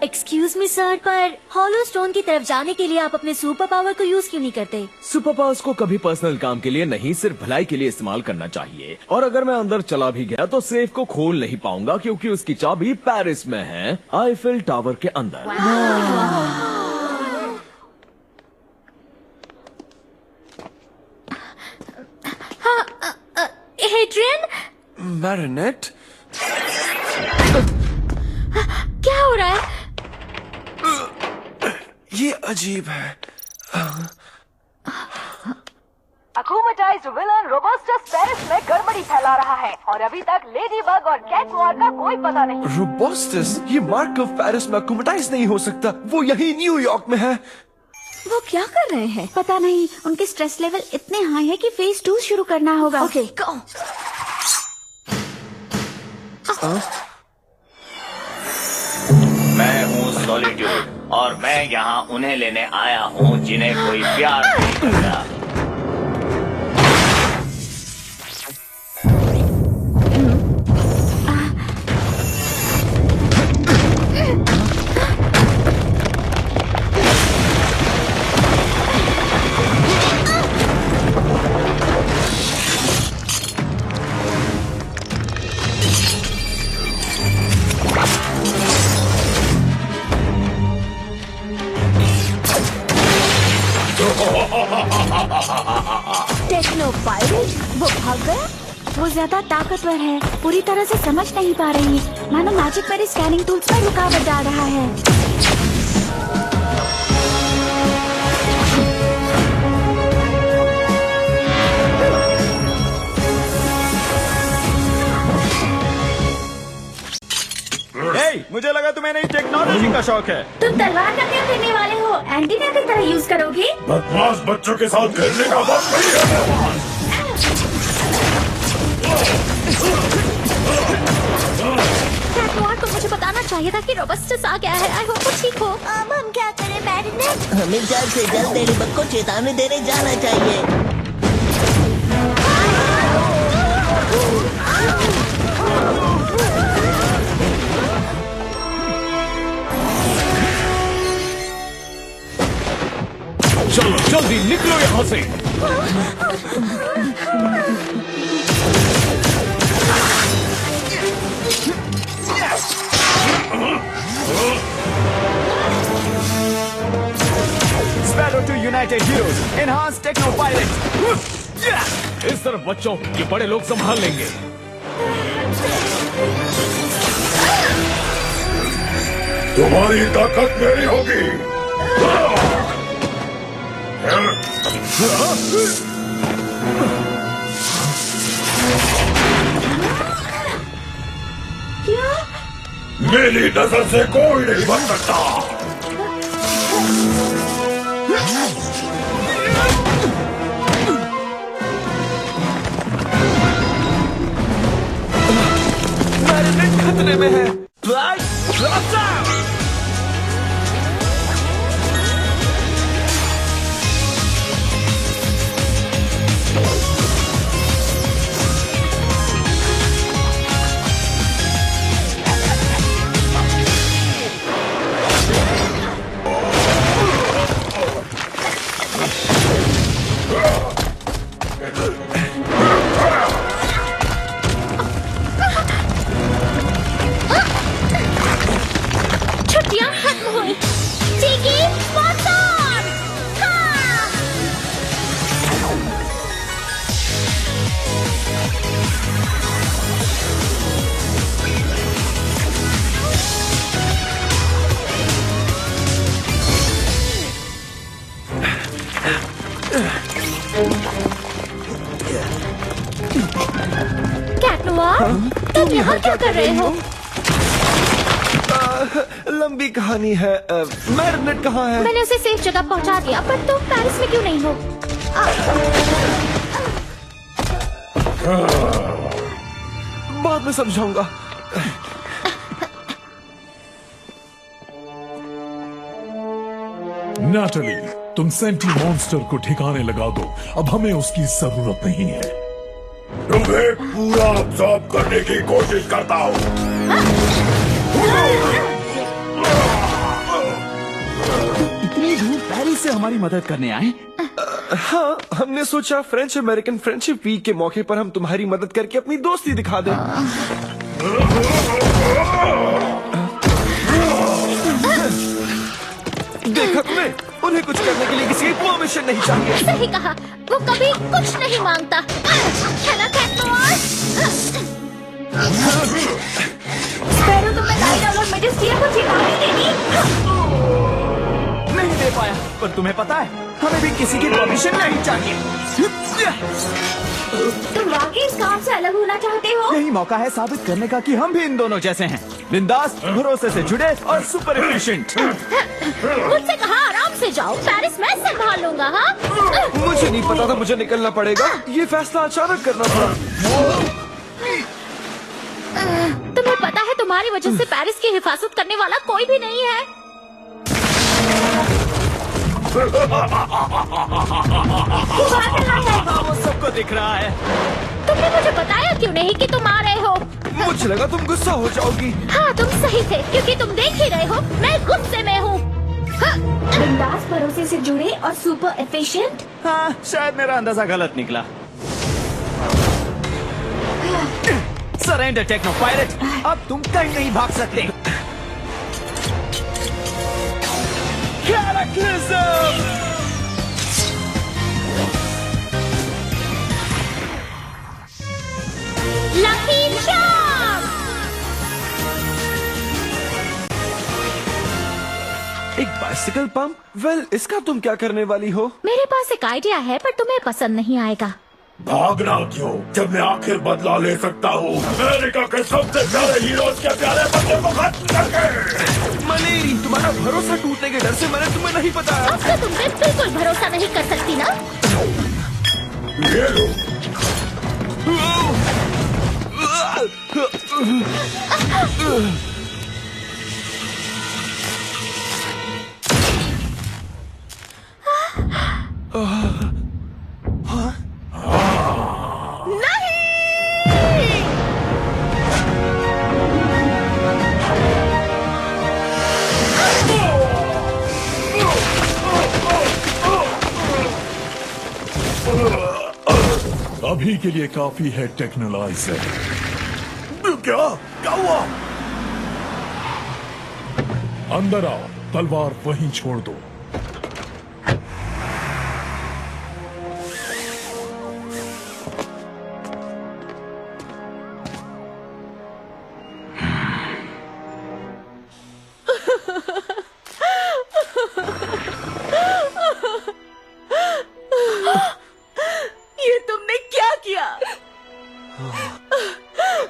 एक्सक्यूज मी सर, पर हॉलो स्टोन की तरफ जाने के लिए आप अपने सुपर पावर को यूज क्यों नहीं करते? सुपर पावर्स को कभी पर्सनल काम के लिए नहीं, सिर्फ भलाई के लिए इस्तेमाल करना चाहिए। और अगर मैं अंदर चला भी गया तो सेफ को खोल नहीं पाऊंगा क्योंकि उसकी चाबी पेरिस में है, आईफिल टावर के अंदर। एड्रियन, मैरिनेट, क्या हो रहा है? ये अजीब है। अक्यूमेटाइज्ड विलन रोबस्टस पेरिस में गड़बड़ी फैला रहा है और अभी तक लेडी बग और कैटनोआर का कोई पता नहीं। रोबस्टस? ये मार्क ऑफ पेरिस में अक्यूमेटाइज नहीं हो सकता। वो यही न्यूयॉर्क में है। वो क्या कर रहे हैं? पता नहीं। उनके स्ट्रेस लेवल इतने हाई है कि फेज 2 शुरू करना होगा। ओके, गो। मैं हूँ सॉलिट्यूड और मैं यहाँ उन्हें लेने आया हूँ जिन्हें कोई प्यार नहीं करता। Techno pirate? वो भाग गया? वो ज्यादा ताकतवर है, पूरी तरह से समझ नहीं पा रही है। मानो मैजिक मेरे स्कैनिंग टूल्स में रुकावट डाल रहा है। मुझे लगा तुम्हें नई टेक्नोलॉजी का शौक है। तुम तलवार का क्या करने वाले हो? एंटीना की तरह यूज करोगे? बदमाश बच्चों के साथ खेलने का वक्त नहीं है। कैटनोआर को मुझे बताना चाहिए था कि रोबस्टस आ गया है। आई होप वो ठीक हो। अब हम क्या करें मैरिनेट? हमें जल्द से जल्द लेडी बग को चेतावनी देने जाना चाहिए। चलो जल्दी निकलो यहाँ से। Sparrow to united heroes, enhance techno pilot. इस तरफ बच्चों, ये बड़े लोग संभाल लेंगे। तुम्हारी ताकत मेरी होगी। क्या? मेरी नजर से कोई नहीं बच सकता। मैरिनेट खतरे में है। तुम यहाँ क्या कर रहे हो? लंबी कहानी है। मैरिनेट कहाँ है? मैंने उसे सेफ जगह पहुँचा दिया, पर तुम पेरिस में क्यों नहीं हो? बाद में समझाऊंगा। नैटली, तुम सेंटी मॉन्स्टर को ठिकाने लगा दो। अब हमें उसकी जरूरत नहीं है। तुम्हें पूरा अब्सॉर्ब करने की कोशिश करता हूँ। इतनी दूर पेरिस से हमारी मदद करने आए? हाँ, हमने सोचा फ्रेंच अमेरिकन फ्रेंडशिप वीक के मौके पर हम तुम्हारी मदद करके अपनी दोस्ती दिखा दें। देखा तुमने? उन्हें कुछ करने के लिए किसी की परमिशन नहीं चाहिए। सही कहा, वो कभी कुछ नहीं मांगता। चला स्पैरो, तुमने लाइट और मैजेस्टिया को चेतावनी देनी। नहीं दे पाया, पर तुम्हें पता है हमें भी किसी की परमिशन नहीं चाहिए। तुम वाकई इस काम से अलग होना चाहते हो? यही मौका है साबित करने का कि हम भी इन दोनों जैसे हैं, बिंदास, भरोसे से जुड़े और सुपर एफिशिएंट। मुझसे कहा आराम से जाओ, पेरिस मैं संभाल लूंगा। हाँ, मुझे नहीं पता था मुझे निकलना पड़ेगा। ये फैसला अचानक करना पड़ा। तुम्हें पता है तुम्हारी वजह से पेरिस की हिफाजत करने वाला कोई भी नहीं है। वो सबको दिख रहा है। तुमने मुझे बताया क्यों नहीं कि तुम आ रहे हो? मुझे लगा तुम गुस्सा हो जाओगी। हाँ, तुम सही थे, क्योंकि तुम देख ही रहे हो मैं गुस्से में हूँ। बिंदास, भरोसे से जुड़े और सुपर एफिशिएंट। हाँ, शायद मेरा अंदाजा गलत निकला। सरेंडर टेक्नो पायलट, अब तुम कहीं नहीं भाग सकते। Lucky charm! एक बाइसिकल पंप? वेल, इसका तुम क्या करने वाली हो? मेरे पास एक आइडिया है, पर तुम्हें पसंद नहीं आएगा। भागना क्यों, जब मैं आखिर बदला ले सकता हूँ अमेरिका के सबसे प्यारे हीरोज के प्यारे बच्चे को खत्म करके। मलेरी, तुम्हारा भरोसा टूटने के डर से मैंने तुम्हें नहीं बताया। अब तो तुम पे बिल्कुल भरोसा नहीं कर सकती ना? ये लो। अभी के लिए काफी है टेक्नोलाइजर। क्या हुआ? अंदर आओ, तलवार वहीं छोड़ दो। ये तुमने क्या किया?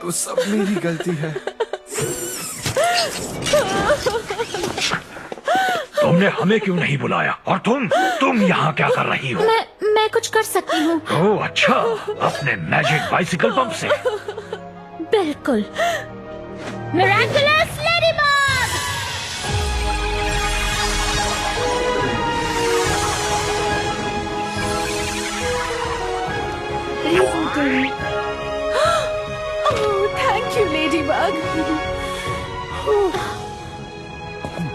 वो सब मेरी गलती है। तुमने हमें क्यों नहीं बुलाया? और तुम यहाँ क्या कर रही हो? मैं कुछ कर सकती हूँ। ओह अच्छा, अपने मैजिक बाइसिकल पंप से? बिल्कुल। Miraculous ladybug! Thank you ladybug.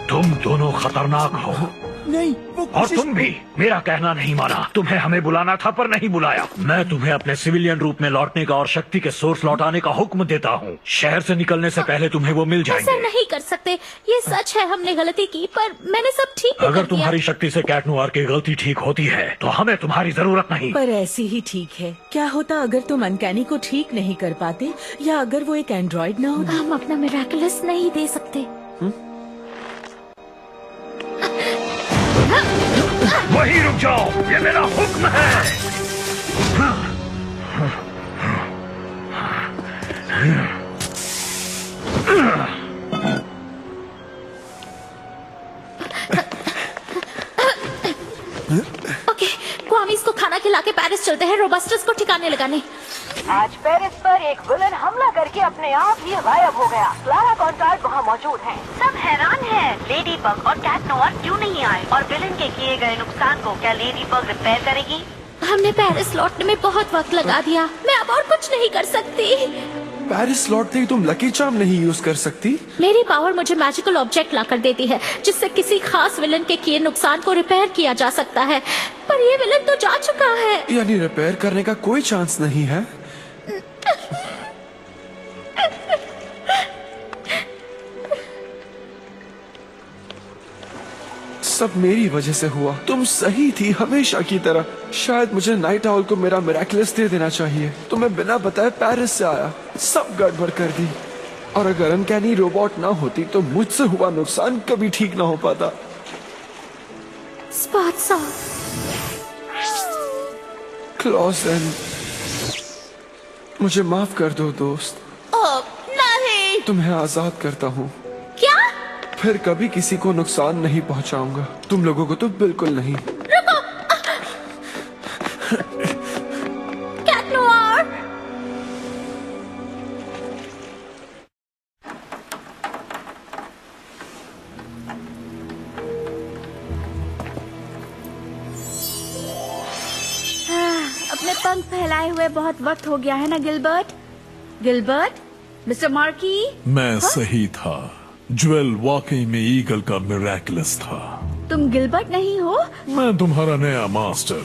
तुम दोनों खतरनाक हो। नहीं, वो और तुम भी मेरा कहना नहीं माना। तुम्हें हमें बुलाना था पर नहीं बुलाया। मैं तुम्हें अपने सिविलियन रूप में लौटने का और शक्ति के सोर्स लौटाने का हुक्म देता हूँ। शहर से निकलने से पहले तुम्हें वो मिल जाएंगे। ऐसा नहीं कर सकते, ये सच है, हमने गलती की, पर मैंने सब ठीक भी अगर कर दिया। तुम्हारी शक्ति से कैट नोआर की गलती ठीक होती है तो हमें तुम्हारी जरूरत नहीं। पर ऐसी ही ठीक है। क्या होता अगर तुम अनकैनी को ठीक नहीं कर पाते, या अगर वो एक एंड्रॉइड न होता? हम अपना मिरेकुलस नहीं दे सकते। वहीं रुक जाओ, ये मेरा हुक्म है। ओके, क्वामीज को खाना खिला के पेरिस चलते हैं रोबस्टस को ठिकाने लगाने। आज पेरिस पर एक विलन हमला करके अपने आप ही गायब हो गया। क्लारा कॉन्टार्ड वहाँ मौजूद हैं। सब हैरान हैं। लेडी बग और कैट नोआर क्यों नहीं आए और विलन के किए गए नुकसान को क्या लेडी बग रिपेयर करेगी? हमने पेरिस लौटने में बहुत वक्त लगा दिया। मैं अब और कुछ नहीं कर सकती। पेरिस लौटते ही तुम लकी चार्म नहीं यूज कर सकती? मेरी पावर मुझे मैजिकल ऑब्जेक्ट लाकर देती है जिससे किसी खास विलन के किए नुकसान को रिपेयर किया जा सकता है, पर ये विलन तो जा चुका है। यानी रिपेयर करने का कोई चांस नहीं है? सब मेरी वजह से हुआ। तुम सही थी हमेशा की तरह। शायद मुझे नाइट आउल को मेरा मिरेकलस दे देना चाहिए। तो मैं बिना बताए पेरिस से आया, सब गड़बड़ कर दी। और अगर अनकैनी रोबोट ना होती तो मुझसे हुआ नुकसान कभी ठीक ना हो पाता। क्लॉज एंड मुझे माफ कर दो दोस्त। नहीं। तुम्हें आजाद करता हूँ। क्या? फिर कभी किसी को नुकसान नहीं पहुँचाऊंगा। तुम लोगों को तो बिल्कुल नहीं। रुको। Cat Noir. अपने पंख फैलाए हुए बहुत वक्त हो गया है ना गिलबर्ट? Gilbert, mister marquee. मैं सही था। ज्वेल वाकई में ईगल का मिरेकलस था। तुम गिलबर्ट नहीं हो? मैं तुम्हारा नया मास्टर।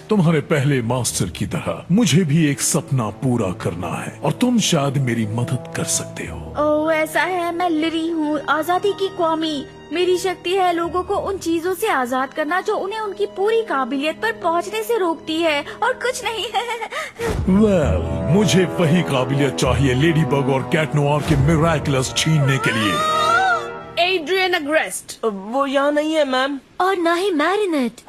तुम्हारे पहले मास्टर की तरह मुझे भी एक सपना पूरा करना है और तुम शायद मेरी मदद कर सकते हो। ओह ऐसा है। मैं लिरी हूँ, आजादी की क्वामी। मेरी शक्ति है लोगों को उन चीजों से आजाद करना जो उन्हें उनकी पूरी काबिलियत पर पहुँचने से रोकती है, और कुछ नहीं है। वेल, मुझे वही काबिलियत चाहिए लेडी बग और कैट नोआर के मिरेकलस छीनने के लिए। एड्रियन अग्रेस्ट। वो यहाँ नहीं है मैम। और ना ही मैरिनेट।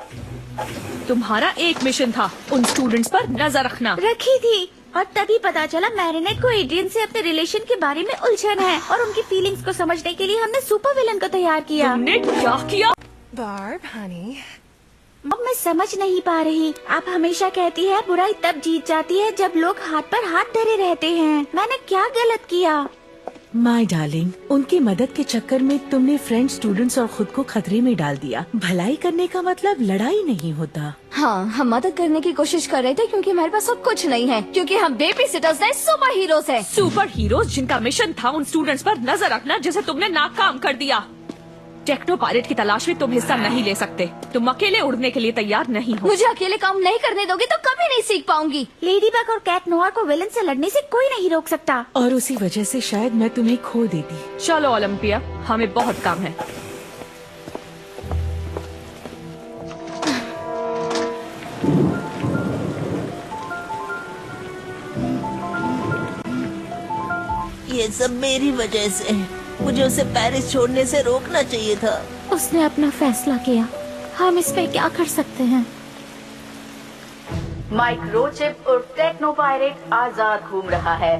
तुम्हारा एक मिशन था, उन स्टूडेंट्स पर नजर रखना। रखी थी, और तभी पता चला मैरिनेट को एड्रियन से अपने रिलेशन के बारे में उलझन है, और उनकी फीलिंग्स को समझने के लिए हमने सुपर विलन को तैयार किया। तुमने क्या किया? बार्ब हनी, अब मैं समझ नहीं पा रही। आप हमेशा कहती है बुराई तब जीत जाती है जब लोग हाथ पर हाथ धरे रहते हैं। मैंने क्या गलत किया? माय डार्लिंग, उनकी मदद के चक्कर में तुमने फ्रेंड, स्टूडेंट्स और खुद को खतरे में डाल दिया। भलाई करने का मतलब लड़ाई नहीं होता। हाँ, हम मदद करने की कोशिश कर रहे थे क्योंकि हमारे पास सब कुछ नहीं है, क्योंकि हम बेबी सिटर्स नहीं सुपर हीरोज हैं। सुपर हीरोज जिनका मिशन था उन स्टूडेंट्स पर नजर रखना, जिसे तुमने नाकाम कर दिया। टेक्नो पायलट की तलाश में तुम हिस्सा नहीं ले सकते। तुम अकेले उड़ने के लिए तैयार नहीं हो। मुझे अकेले काम नहीं करने दोगे तो कभी नहीं सीख पाऊंगी। लेडी बग और कैट नोआर को विलन से लड़ने से कोई नहीं रोक सकता। और उसी वजह से शायद मैं तुम्हें खो देती। चलो ओलंपिया, हमें बहुत काम है। ये सब मेरी वजह से। मुझे उसे पेरिस छोड़ने से रोकना चाहिए था। उसने अपना फैसला किया, हम इसमें क्या कर सकते हैं? माइक रोचिप और टेक्नो पायरेट आजाद घूम रहा है।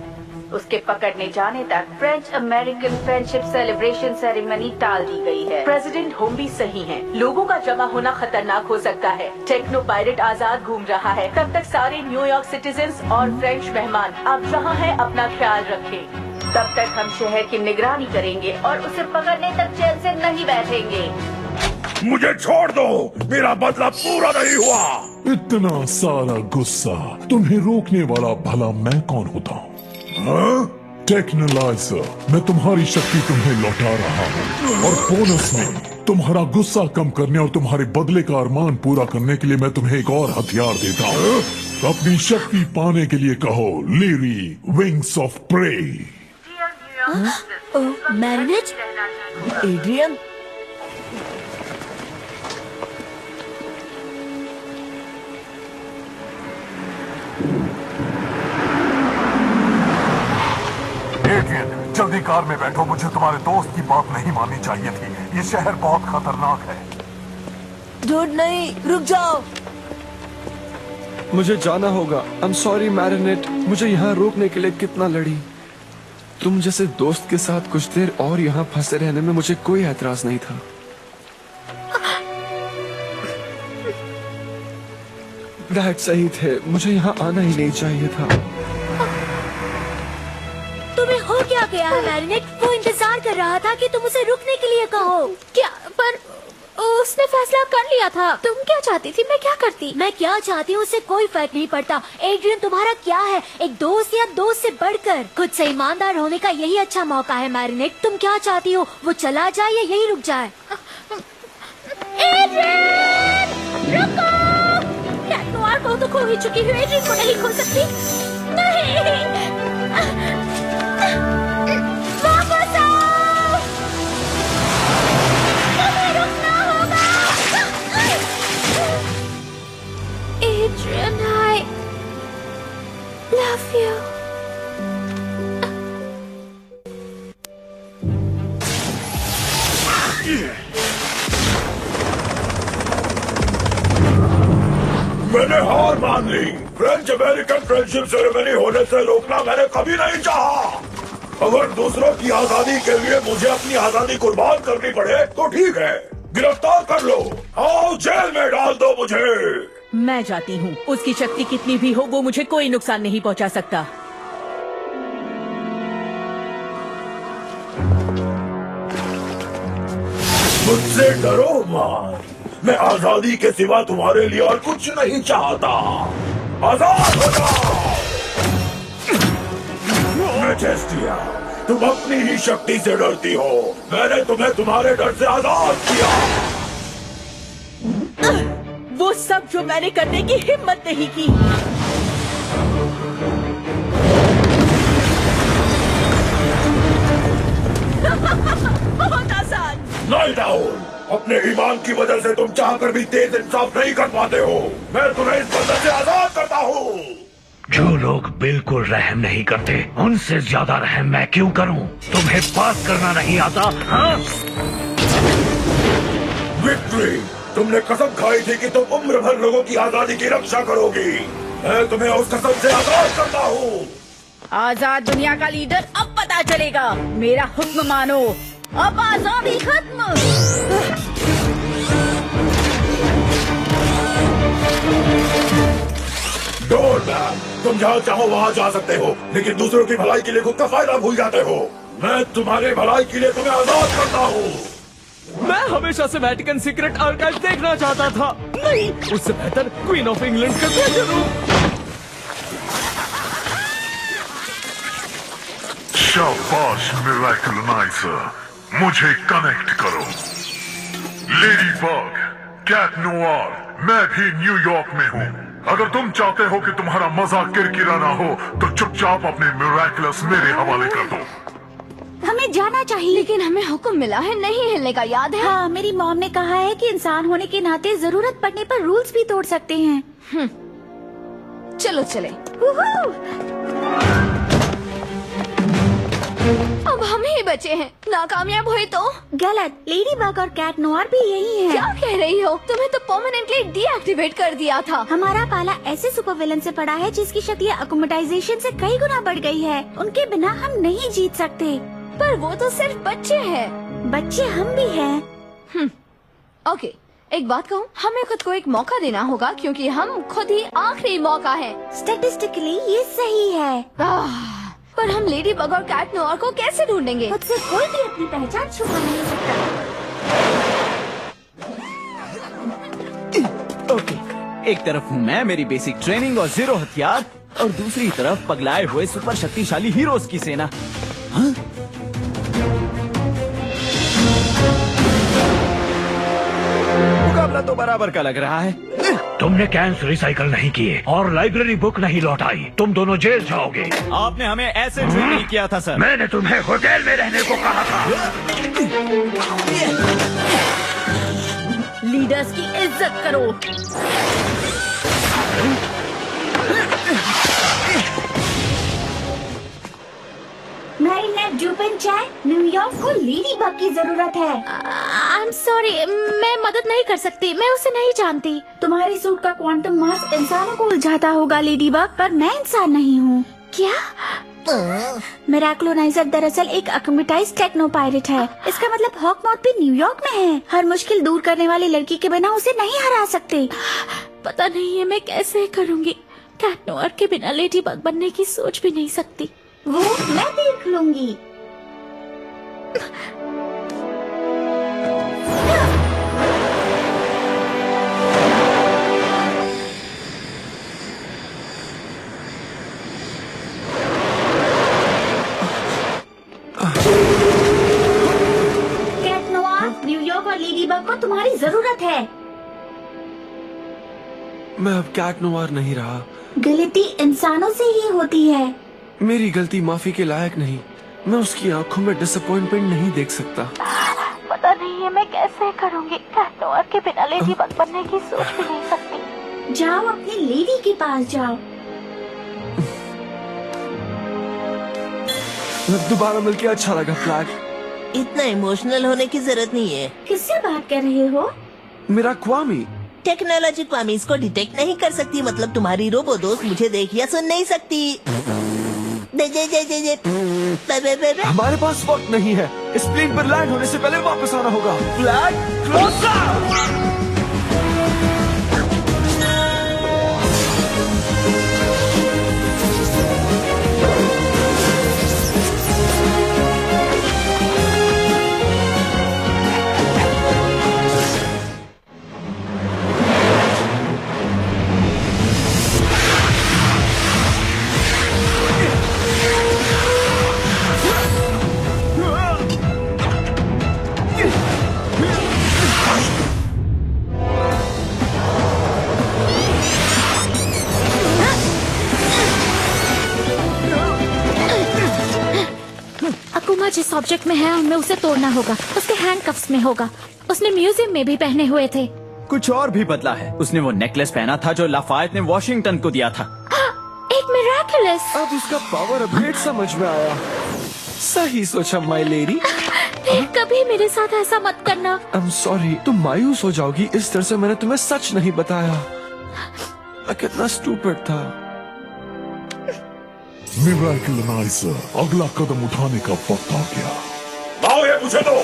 उसके पकड़ने जाने तक French American friendship celebration ceremony टाल दी गई है। प्रेसिडेंट होम भी सही हैं। लोगों का जमा होना खतरनाक हो सकता है। टेक्नो पायरेट आजाद घूम रहा है। तब तक सारे न्यूयॉर्क सिटीजन्स और फ्रेंच मेहमान आप जहाँ हैं अपना ख्याल रखें। तब तक हम शहर की निगरानी करेंगे और उसे पकड़ने तक चैन से नहीं बैठेंगे। मुझे छोड़ दो, मेरा बदला पूरा नहीं हुआ। इतना सारा गुस्सा, तुम्हें रोकने वाला भला मैं कौन होता हूँ? टेक्नोलाइजर, मैं तुम्हारी शक्ति तुम्हें लौटा रहा हूँ, और बोनस में तुम्हारा गुस्सा कम करने और तुम्हारे बदले का अरमान पूरा करने के लिए मैं तुम्हें एक और हथियार देता हूँ। अपनी शक्ति पाने के लिए कहो लेरी wings of prey. Marinette, Adrien, जल्दी कार में बैठो। मुझे तुम्हारे दोस्त की बात नहीं माननी चाहिए थी। ये शहर बहुत खतरनाक है। डूड नहीं, रुक जाओ। मुझे जाना होगा। I'm sorry मैरिनेट, मुझे यहाँ रोकने के लिए कितना लड़ी। तुम जैसे दोस्त के साथ कुछ देर और यहाँ फंसे रहने में मुझे कोई एतराज नहीं था। डैड सही थे, मुझे यहाँ आना ही नहीं चाहिए था। तुम्हें हो क्या गया है मैरिनेट? वो इंतजार कर रहा था कि तुम उसे रुकने के लिए कहो। क्या? पर उसने फैसला कर लिया था। तुम क्या चाहती थी? मैं क्या करती? मैं क्या चाहती हूँ उससे कोई फर्क नहीं पड़ता। एड्रियन तुम्हारा क्या है, एक दोस्त या दोस्त से बढ़कर। खुद से ईमानदार होने का यही अच्छा मौका है मैरिनेट। तुम क्या चाहती हो, वो चला जाए या यही रुक जाए? एड्रियन रुको! कैट नोआर को तो खो ही चुकी हूँ, एड्रियन को नहीं खो सकती। नहीं, वापस आओ! तुम्हें रुकना होगा। Adrien, I love you. मैंने हार मान ली। फ्रेंच अमेरिकन फ्रेंडशिप सेरेमनी होने से रोकना मैंने कभी नहीं चाहा। अगर दूसरों की आजादी के लिए मुझे अपनी आजादी कुर्बान करनी पड़े तो ठीक है, गिरफ्तार कर लो, आओ जेल में डाल दो मुझे। मैं जाती हूँ। उसकी शक्ति कितनी भी हो, वो मुझे कोई नुकसान नहीं पहुँचा सकता। मुझसे डरो मत, मैं आजादी के सिवा तुम्हारे लिए और कुछ नहीं चाहता। आजाद हो जाओ। मैजेस्टिया, तुम अपनी ही शक्ति से डरती हो। मैंने तुम्हें तुम्हारे डर से आजाद किया। वो सब जो मैंने करने की हिम्मत नहीं की। बहुत आसान। नहीं डाउन, अपने ईमान की वजह से तुम चाहकर भी तेज इंसाफ नहीं कर पाते हो। मैं तुम्हें इस बंधन से आजाद करता हूँ। जो लोग बिल्कुल रहम नहीं करते, उनसे ज्यादा रहम मैं क्यों करूं? तुम्हें पास करना नहीं आता? हाँ? विक्ट्री, तुमने कसम खाई थी कि तुम उम्र भर लोगों की आजादी की रक्षा करोगी। मैं तुम्हें उस कसम से आजाद करता हूँ। आजाद दुनिया का लीडर अब पता चलेगा। मेरा हुक्म मानो, अब आजादी खत्म। डोरमैन, तुम जहाँ चाहो वहाँ जा सकते हो, लेकिन दूसरों की भलाई के लिए खुद का फायदा भूल जाते हो। मैं तुम्हारे भलाई के लिए तुम्हें आजाद करता हूँ। मैं हमेशा से वेटिकन सीक्रेट आर्काइव देखना चाहता था। नहीं, उससे बेहतर क्वीन ऑफ इंग्लैंड का ट्रेजर रूम। शाबाश मिरेकलाइजर, मुझे कनेक्ट करो। लेडी बग, कैट नोआर, मैं भी न्यूयॉर्क में हूँ। अगर तुम चाहते हो कि तुम्हारा मजा किरकिरा ना हो तो चुपचाप अपने मिरेकलस मेरे हवाले कर दो। हमें जाना चाहिए। लेकिन हमें हुक्म मिला है नहीं हिलने का, याद है? हाँ, मेरी मॉम ने कहा है कि इंसान होने के नाते जरूरत पड़ने पर रूल्स भी तोड़ सकते हैं। चलो चले। अब हम ही बचे हैं। नाकामयाब हुए तो गलत। लेडी बग और कैट नोआर भी यही है। क्या कह रही हो? तुम्हें तो परमानेंटली डीएक्टिवेट कर दिया था। हमारा पाला ऐसे सुपर विलन से पड़ा है जिसकी शक्ति अकोमोडाइजेशन से कई गुना बढ़ गई है। उनके बिना हम नहीं जीत सकते। पर वो तो सिर्फ बच्चे हैं। बच्चे हम भी हैं। ओके, एक बात कहूँ, हमें खुद को एक मौका देना होगा क्योंकि हम खुद ही आखिरी मौका है। स्टैटिस्टिकली ये सही है। पर हम लेडी बग और कैट नोआर को कैसे ढूंढेंगे? खुद से कोई भी अपनी पहचान छुपा नहीं सकता। ओके, एक तरफ हूँ मैं, मेरी बेसिक ट्रेनिंग और 0 हथियार, और दूसरी तरफ पगलाए हुए सुपर शक्तिशाली हीरोज की सेना। हाँ? मुकाबला तो बराबर का लग रहा है। तुमने कैंस रिसाइकल नहीं किए और लाइब्रेरी बुक नहीं लौटाई, तुम दोनों जेल जाओगे। आपने हमें ऐसे ट्रेन नहीं किया था सर। मैंने तुम्हें होटल में रहने को कहा था। लीडर्स की इज्जत करो। मैरीनेट जूपिन चाय, न्यूयॉर्क को लेडी बग की जरूरत है। I'm sorry, मैं मदद नहीं कर सकती, मैं उसे नहीं जानती। तुम्हारी सूट का क्वांटम मास इंसानों को उलझाता होगा लेडी बग, पर मैं इंसान नहीं हूँ। क्या? मिराक्लोनाइजर दरअसल एक अक्यूमेटाइज्ड टेक्नो पायरेट है। इसका मतलब हॉकमॉथ भी न्यूयॉर्क में है। हर मुश्किल दूर करने वाली लड़की के बिना उसे नहीं हरा सकते। पता नहीं है मैं कैसे करूँगी। कैट नोयर के बिना लेडी बग बनने की सोच भी नहीं सकती। वो मैं देख लूंगी। कैट नोयर, न्यूयॉर्क और लेडी बग को तुम्हारी जरूरत है। मैं अब कैट नोयर नहीं रहा। गलती इंसानों से ही होती है। मेरी गलती माफी के लायक नहीं। मैं उसकी आंखों में डिसअपॉइंटमेंट नहीं देख सकता। पता नहीं है मैं कैसे करूँगी। कैट नोयर के बिना लेडी बग बनने की सोच भी नहीं सकती। जाओ अपनी लेडी के पास जाओ। दोबारा मिलके अच्छा लगा फ्लैग। इतना इमोशनल होने की जरूरत नहीं है। किससे बात कर रहे हो? मेरा क्वामी। टेक्नोलॉजी क्वामीज को डिटेक्ट नहीं कर सकती, मतलब तुम्हारी रोबो दोस्त मुझे देख या सुन नहीं सकती। हमारे पास वक्त नहीं है। इस प्लेन पर लैंड होने से पहले वापस आना होगा। Flag closure. अकुमा जिस ऑब्जेक्ट में है हमें उसे तोड़ना होगा। उसके हैंडकफ्स में होगा। उसने म्यूजियम में भी पहने हुए थे। कुछ और भी बदला है। उसने वो नेकलेस पहना था जो लाफायत ने वॉशिंगटन को दिया था। एक मिराकुलस। अब उसका पावर अपग्रेड समझ में आया। सही सोचा माय लेडी। कभी मेरे साथ ऐसा मत करना। I am sorry. तुम मायूस हो जाओगी इस तरह से। मैंने तुम्हें सच नहीं बताया। मैं कितना स्टूपिड था। मिराक्लोनाइजर, अगला कदम उठाने का वक्त आ गया। लाओ ये मुझे दो।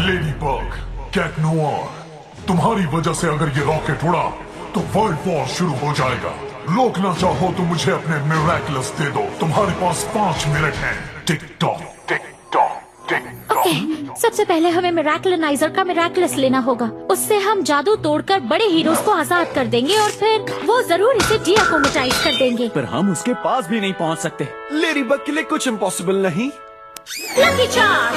लेडी बग, कैट नोयर, तुम्हारी वजह से अगर ये रॉकेट उड़ा तो वर्ल्ड वॉर शुरू हो जाएगा। रोकना चाहो तो मुझे अपने मिराकुलस दे दो। तुम्हारे पास 5 मिनट हैं। Tick tock tick tock tick tock. Okay, सबसे पहले हमें मिराकुलनाइजर का मिराकुलस लेना होगा। उससे हम जादू तोड़कर बड़े हीरोज को आजाद कर देंगे और फिर वो जरूर इसे डीएकोमेटाइज कर देंगे। पर हम उसके पास भी नहीं पहुंच सकते। लेडी बग के लिए कुछ इम्पॉसिबल नहीं। Lucky charm.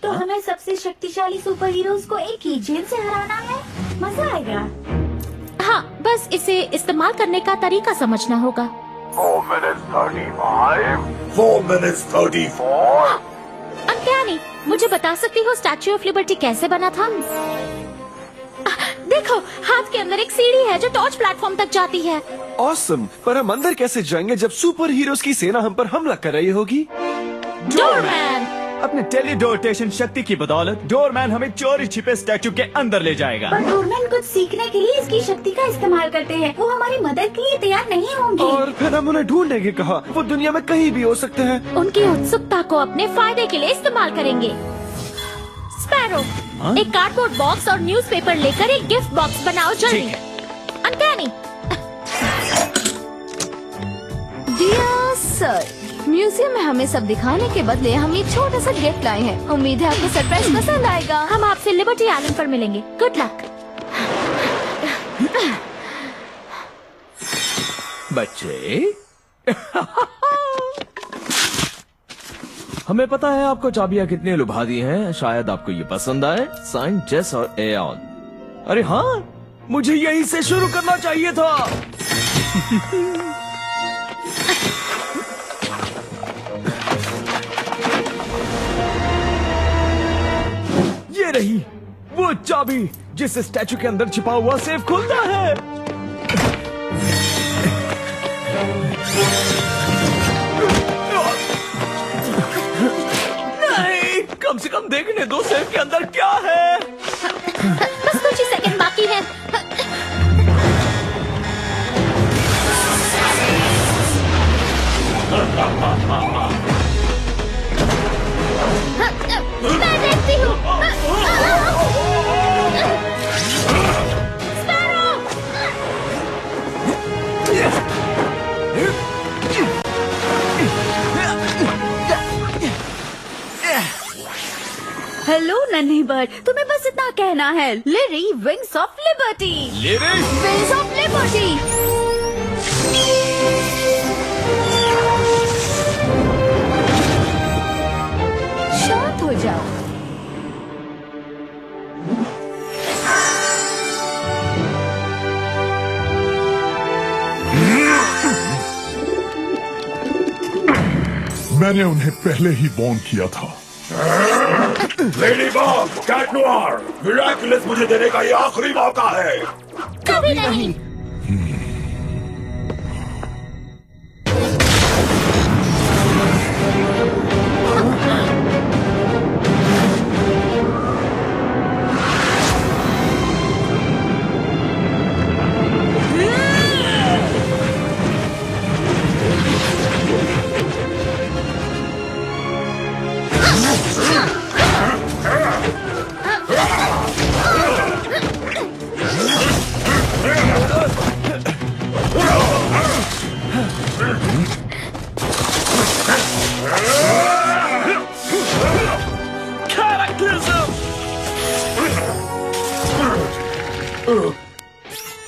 तो हमें सबसे शक्तिशाली सुपर हीरोज को एक ही जेल से हराना है। मजा आएगा। हाँ, बस इसे इस्तेमाल करने का तरीका समझना होगा। 4 minutes 35, 4 minutes 34। अनकैनी, मुझे बता सकती हो स्टैच्यू ऑफ लिबर्टी कैसे बना था? देखो, हाथ के अंदर एक सीढ़ी है जो टॉर्च प्लेटफॉर्म तक जाती है। ऑसम। पर हम अंदर कैसे जाएंगे जब सुपर हीरोज की सेना हम पर हमला कर रही होगी? डोरमैन। अपने टेलीडोर्टेशन शक्ति की बदौलत डोरमैन हमें चोरी छिपे स्टैचू के अंदर ले जाएगा। पर डोरमैन कुछ सीखने के लिए इसकी शक्ति का इस्तेमाल करते हैं। वो हमारी मदद के लिए तैयार नहीं होंगे। और फिर हम उन्हें ढूंढने के कहा। वो दुनिया में कहीं भी हो सकते हैं। उनकी उत्सुकता को अपने फायदे के लिए इस्तेमाल करेंगे। स्पैरो, एक कार्डबोर्ड बॉक्स और न्यूज़पेपर लेकर एक गिफ्ट बॉक्स बनाओ जल्दी। अनकैनी। डियर सर, म्यूजियम में हमें सब दिखाने के बदले हम एक छोटा सा गिफ्ट लाए हैं। उम्मीद है आपको सरप्राइज पसंद आएगा। हम आपसे लिबर्टी आइलैंड पर मिलेंगे। Good luck. बच्चे हमें पता है आपको चाबियां कितनी लुभाती हैं। शायद आपको ये पसंद आए। साइन जेस और एऑन। अरे हाँ, मुझे यहीं से शुरू करना चाहिए था। ये रही वो चाबी जिस स्टैचू के अंदर छिपा हुआ सेफ खुलता है। देखने दो सेफ के अंदर क्या है। बस कुछ ही सेकंड बाकी है। मैं देखती हूँ। हेलो नन्ही बर्ड, तुम्हें बस इतना कहना है, लिरी विंग्स ऑफ लिबर्टी। लिरी विंग्स ऑफ लिबर्टी। शांत हो जाओ। मैंने उन्हें पहले ही वार्न किया था। Ladybug, Cat Noir, Miraculous मुझे देने का ये आखिरी मौका है। कभी नहीं।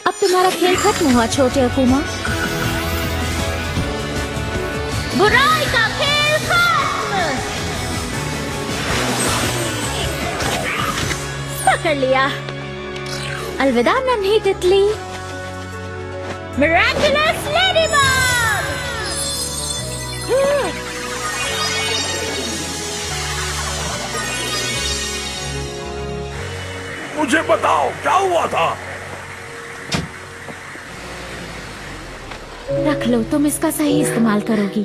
अब तुम्हारा खेल खत्म हुआ छोटे अकुमा। बुराई का खेल खत्म। पकड़ लिया। अलविदा नन्ही तितली। Miraculous ladybug. मुझे बताओ क्या हुआ था? रख लो, तुम इसका सही इस्तेमाल करोगी।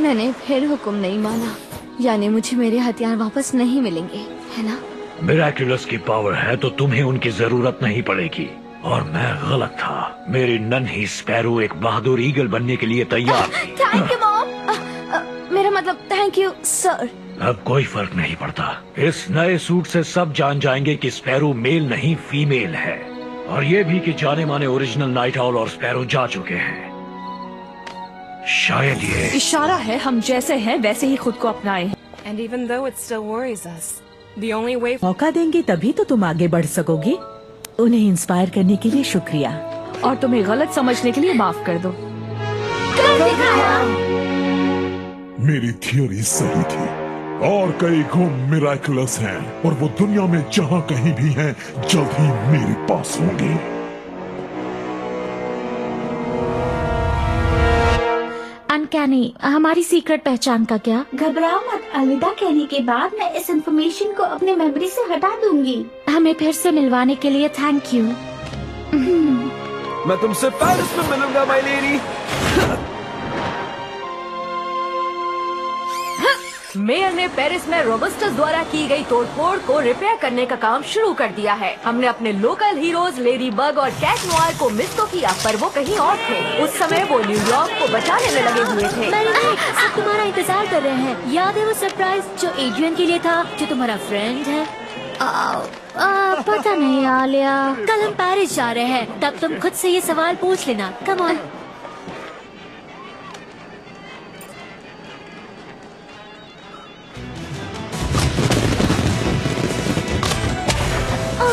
मैंने फिर हुक्म नहीं माना, यानी मुझे मेरे हथियार वापस नहीं मिलेंगे, है ना? मिरेकुलस की पावर है तो तुम्हें उनकी जरूरत नहीं पड़ेगी। और मैं गलत था। मेरी नन्ही स्पैरो एक बहादुर ईगल बनने के लिए तैयार थी। Thank you mom. मेरा मतलब थैंक यू सर। अब कोई फर्क नहीं पड़ता। इस नए सूट से सब जान जाएंगे कि स्पैरो मेल नहीं फीमेल है। और ये भी कि जाने माने ओरिजिनल नाइट आउल और स्पैरो जा चुके हैं। शायद ये इशारा है हम जैसे हैं वैसे ही खुद को अपनाएं। And even though it still worries us, the only way मौका देंगे तभी तो तुम आगे बढ़ सकोगे। उन्हें इंस्पायर करने के लिए शुक्रिया। और तुम्हें गलत समझने के लिए माफ कर दो। मेरी थियोरी सही थी और कई गुण मिरेकुलस हैं और वो दुनिया में जहाँ कहीं भी हैं जल्द ही मेरे पास होंगे। अनकैनी, हमारी सीक्रेट पहचान का क्या? घबराओ मत, अलविदा कहने के बाद मैं इस इंफॉर्मेशन को अपने मेमोरी से हटा दूंगी। हमें फिर से मिलवाने के लिए थैंक यू। मैं तुमसे पेरिस में मिलूंगा माय लेडी। मेयर ने पेरिस में रोबस्टस द्वारा की गई तोड़फोड़ को रिपेयर करने का काम शुरू कर दिया है। हमने अपने लोकल हीरोज लेडी बग और कैट नोयर को मिस तो किया, पर वो कहीं और थे। उस समय वो न्यूयॉर्क को बचाने में लगे हुए थे। सब तुम्हारा इंतजार कर रहे हैं। याद है वो सरप्राइज जो एड्रियन के लिए था, जो तुम्हारा फ्रेंड है? पता नहीं आलिया। कल हम पेरिस जा रहे हैं, तब तुम खुद से ये सवाल पूछ लेना। Come on.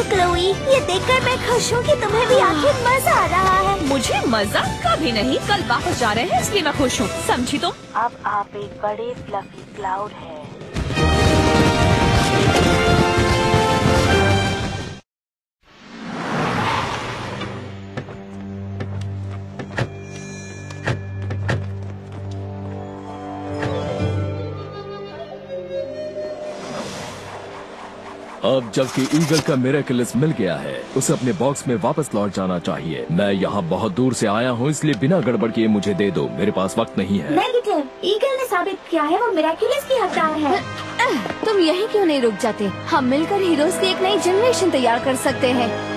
क्लोई, ये देखकर मैं खुश हूँ कि तुम्हें भी आखिर मजा आ रहा है। मुझे मजा कभी नहीं। कल वापस जा रहे हैं इसलिए मैं खुश हूँ, समझी तुम? अब आप एक बड़े फ्लफी क्लाउड है। अब जबकि ईगल का मिरेकुलस मिल गया है, उसे अपने बॉक्स में वापस लौट जाना चाहिए। मैं यहाँ बहुत दूर से आया हूँ, इसलिए बिना गड़बड़ किए मुझे दे दो। मेरे पास वक्त नहीं है। नेगेटिव, ईगल ने साबित किया है वो मिरेकुलस की हकदार है। तुम यहीं क्यों नहीं रुक जाते? हम मिलकर हीरोज की एक नई जनरेशन तैयार कर सकते हैं।